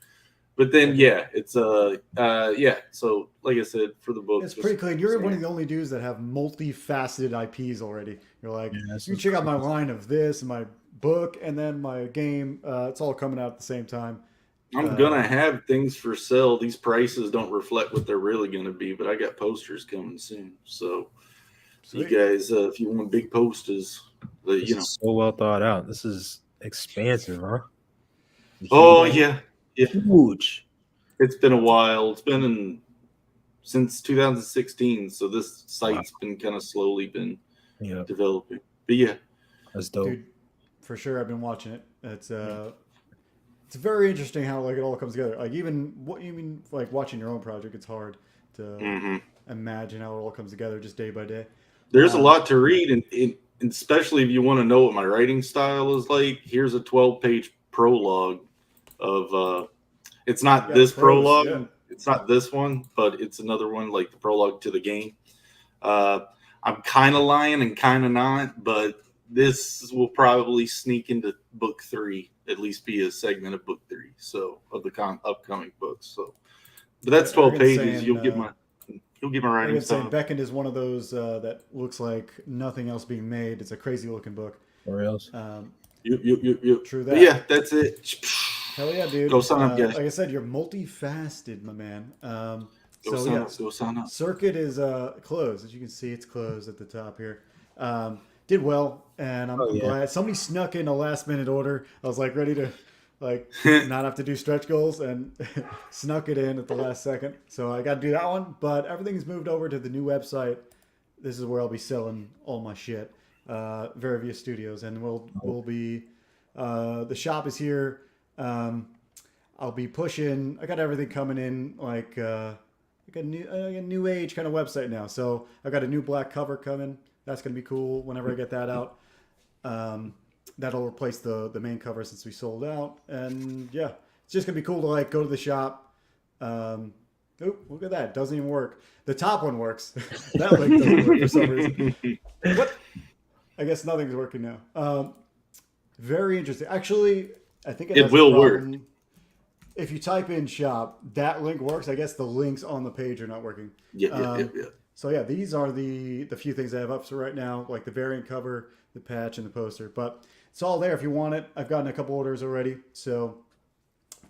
But then yeah, it's yeah. So like I said, for the book, it's pretty clean. You're one of the only dudes that have multifaceted IPs already. You're like, you check out my line of this and my book, and then my game. It's all coming out at the same time. I'm gonna have things for sale. These prices don't reflect what they're really gonna be, but I got posters coming soon. So you guys, if you want big posters, this is so well thought out. This is expansive, huh? Oh yeah, huge. It's been a while. It's been since 2016, so this site's been kind of slowly been developing. But yeah, that's dope. Dude, for sure, I've been watching it. It's very interesting how like it all comes together. Like even what you mean, like watching your own project, it's hard to imagine how it all comes together just day by day. There's a lot to read, and especially if you want to know what my writing style is like. Here's a 12-page prologue of. It's not this prologue. Yeah. It's not this one, but it's another one, like the prologue to the game. I'm kind of lying and kind of not, but this will probably sneak into book 3, at least be a segment of book 3, so of the upcoming books. So, but that's 12 pages. You'll get my writing style. Beckon is one of those that looks like nothing else being made. It's a crazy looking book. Or else. True that. But yeah, that's it. Hell yeah, dude. Go sign up, guys. Like I said, you're multifaceted, my man. Go sign up. Circuit is closed. As you can see, it's closed at the top here. Did well, and I'm glad somebody snuck in a last minute order. I was like ready to not have to do stretch goals, and snuck it in at the last second. So I got to do that one, but everything's moved over to the new website. This is where I'll be selling all my shit. Veravia Studios, and we'll be the shop is here. I'll be pushing. I got everything coming in like a new age kind of website now. So I got a new black cover coming. That's gonna be cool whenever I get that out. That'll replace the main cover since we sold out. And yeah, it's just gonna be cool to like go to the shop. Oh, look at that! Doesn't even work. The top one works. That link doesn't work for some reason. What? I guess nothing's working now. Very interesting. Actually, I think it will work. If you type in shop, that link works. I guess the links on the page are not working. Yeah. So yeah, these are the few things I have up for right now, like the variant cover, the patch, and the poster. But it's all there if you want it. I've gotten a couple orders already, so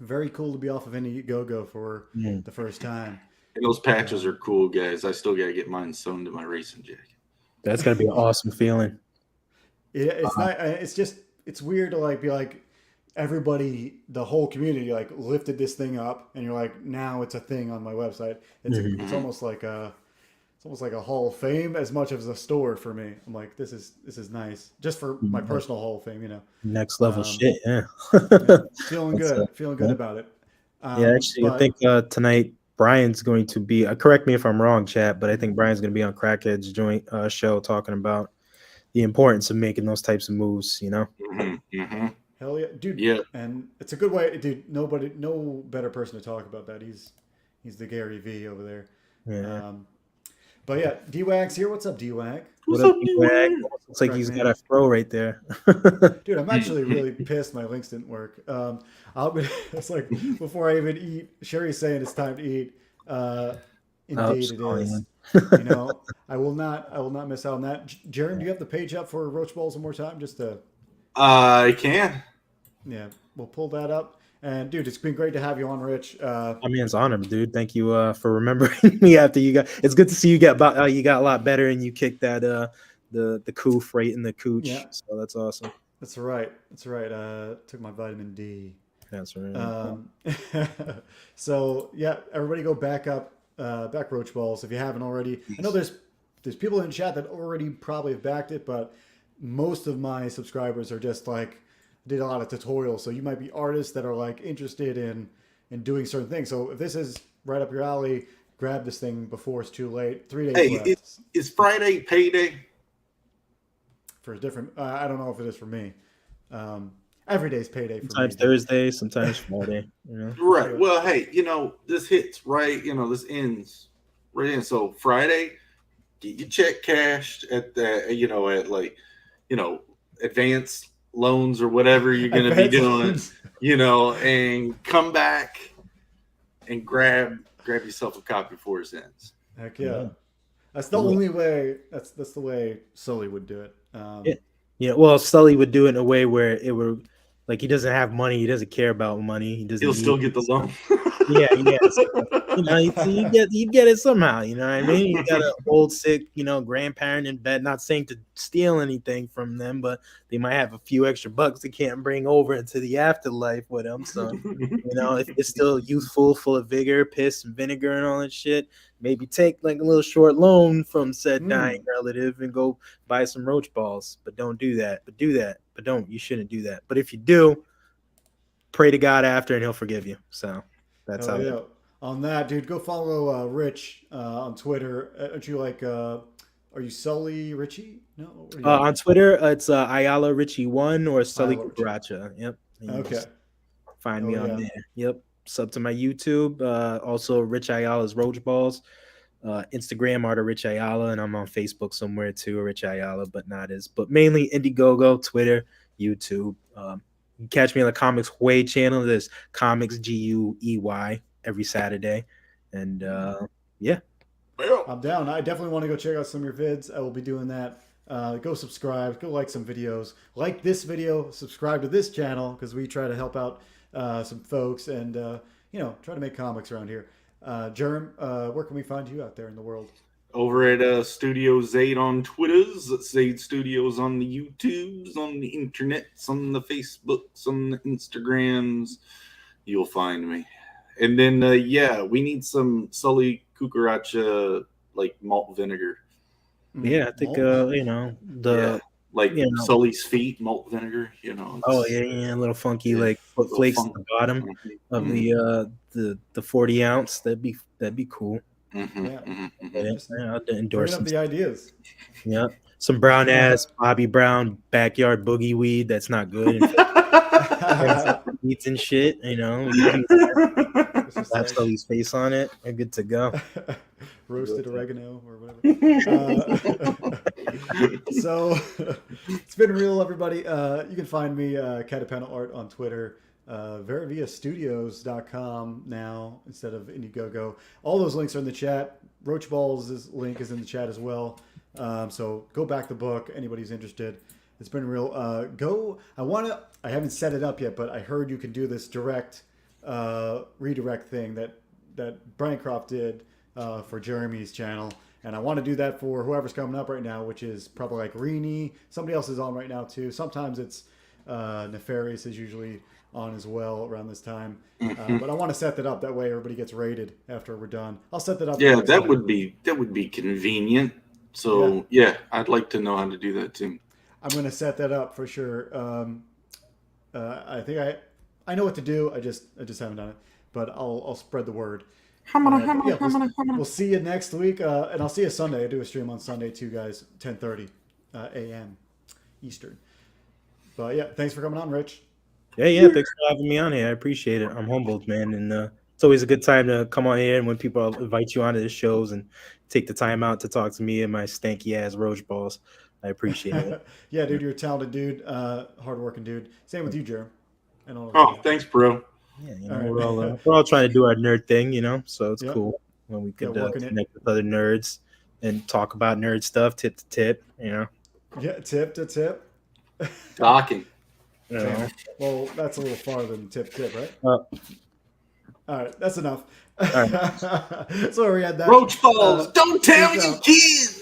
very cool to be off of Indiegogo for the first time. And those patches are cool, guys. I still gotta get mine sewn to my racing jacket. That's gotta be an awesome feeling. Yeah, it's not. It's weird to like be like everybody, the whole community, like lifted this thing up, and you're like, now it's a thing on my website. It's almost like a Hall of Fame as much as a store for me. I'm like, this is nice, just for my personal Hall of Fame, Next level shit, yeah. Feeling good about it. Actually, I think tonight Brian's going to be. Correct me if I'm wrong, chat, but I think Brian's going to be on Crackhead's joint show talking about the importance of making those types of moves. Hell yeah, dude. Yeah, and it's a good way, dude. No better person to talk about that. He's the Gary V over there. Yeah. But yeah, D-Wag's here. What's up, D-Wag? What up, D-Wag? Looks like he's got a throw right there. Dude, I'm actually really pissed my links didn't work. It's like before I even eat, Sherry's saying it's time to eat. Indeed it is. I will not miss out on that. Jeremy, do you have the page up for Roach Balls one more time? Just to I can. Yeah, we'll pull that up. And dude, it's been great to have you on, Rich. I mean, it's an honor, dude. Thank you for remembering me after you got. It's good to see you got a lot better, and you kicked that the coof right in the cooch. Yeah. So that's awesome. That's right. Took my vitamin D. That's right. So yeah, everybody go back Roach Balls if you haven't already. I know there's people in chat that already probably have backed it, but most of my subscribers are just like did a lot of tutorials. So you might be artists that are like interested in doing certain things. So if this is right up your alley, grab this thing before it's too late. 3 days Hey, left. is Friday payday? For a different, I don't know if it is for me. Every day's payday for Sometimes me. Thursday, sometimes Friday. You know? Right. Well, hey, this hits right. This ends right in. So Friday, get your check cashed at the, at like, advanced loans or whatever you're going to be doing, and come back and grab yourself a copy before it ends. Heck yeah. That's the only way. That's the way Sully would do it. Yeah. Well, Sully would do it in a way where it would, like, he doesn't have money. He doesn't care about money. He doesn't. He'll still get the loan. Yeah. You get it somehow. You know what I mean? You got an old sick, grandparent in bed. Not saying to steal anything from them, but they might have a few extra bucks they can't bring over into the afterlife with them. So, if it's still youthful, full of vigor, piss and vinegar and all that shit, maybe take like a little short loan from said dying relative and go buy some roach balls. But don't do that. But do that. But don't. You shouldn't do that. But if you do, pray to God after, and He'll forgive you. So that's how. Yeah. On that, dude, go follow Rich on Twitter. Aren't you like? Are you Sully Richie? No. On Twitter, it's Ayala Richie 1 or Sully Ayala Cucaracha. Yep. Okay. Find me on there. Yep. Sub to my YouTube. Also, Rich Ayala's Roach Balls. Instagram Art of Rich Ayala, and I'm on Facebook somewhere too, Rich Ayala, but mainly Indiegogo, Twitter, YouTube. You can catch me on the Comics Way channel. There's Comics GUEY every Saturday, and yeah. I'm down. I definitely want to go check out some of your vids. I will be doing that. Go subscribe. Go like some videos. Like this video. Subscribe to this channel because we try to help out some folks and try to make comics around here. Germ, where can we find you out there in the world? Over at Studio Zaid on Twitters, Zaid Studios on the YouTubes, on the internets, on the Facebooks, on the Instagrams. You'll find me. And then, we need some Sully Cucaracha, like malt vinegar. Yeah, I think, Sully's feet, malt vinegar, Oh, yeah, a little funky, like foot flakes at the bottom of the 40 ounce. That'd be cool. I'll endorse up the ideas. Yeah, some brown ass Bobby Brown backyard boogie weed that's not good. Eats and shit, Slap Sully's face on it. We're good to go. Roasted oregano or whatever. So it's been real, everybody. You can find me Catapano Art on Twitter. VeraViaStudios.com now instead of Indiegogo. All those links are in the chat. Roach Balls' link is in the chat as well. So go back the book. Anybody's interested. It's been real. I haven't set it up yet, but I heard you can do this direct redirect thing that Braincroft did for Jeremy's channel. And I want to do that for whoever's coming up right now, which is probably like Rini. Somebody else is on right now too. Sometimes it's Nefarious is usually on as well around this time. But I want to set that up. That way everybody gets rated after we're done. I'll set that up. Yeah, that would be convenient. So yeah, I'd like to know how to do that too. I'm going to set that up for sure. I think I know what to do. I just haven't done it, but I'll spread the word. We'll see you next week, and I'll see you Sunday. I do a stream on Sunday too, guys. 10:30 a.m. Eastern. But yeah, thanks for coming on, Rich. Yeah. Thanks for having me on here. I appreciate it. I'm humbled, man, and it's always a good time to come on here and when people invite you onto the shows and take the time out to talk to me and my stanky ass roach balls. I appreciate it. Yeah, dude, you're a talented dude, hardworking dude. Same with you, Jerem. And all. Thanks, bro. Yeah, we're all trying to do our nerd thing, so it's cool when we could connect with other nerds and talk about nerd stuff, tip to tip, Yeah, tip to tip. Talking. Well, that's a little farther than tip, right? All right, that's enough. All right. So we had that. Roach balls, don't tell your kids.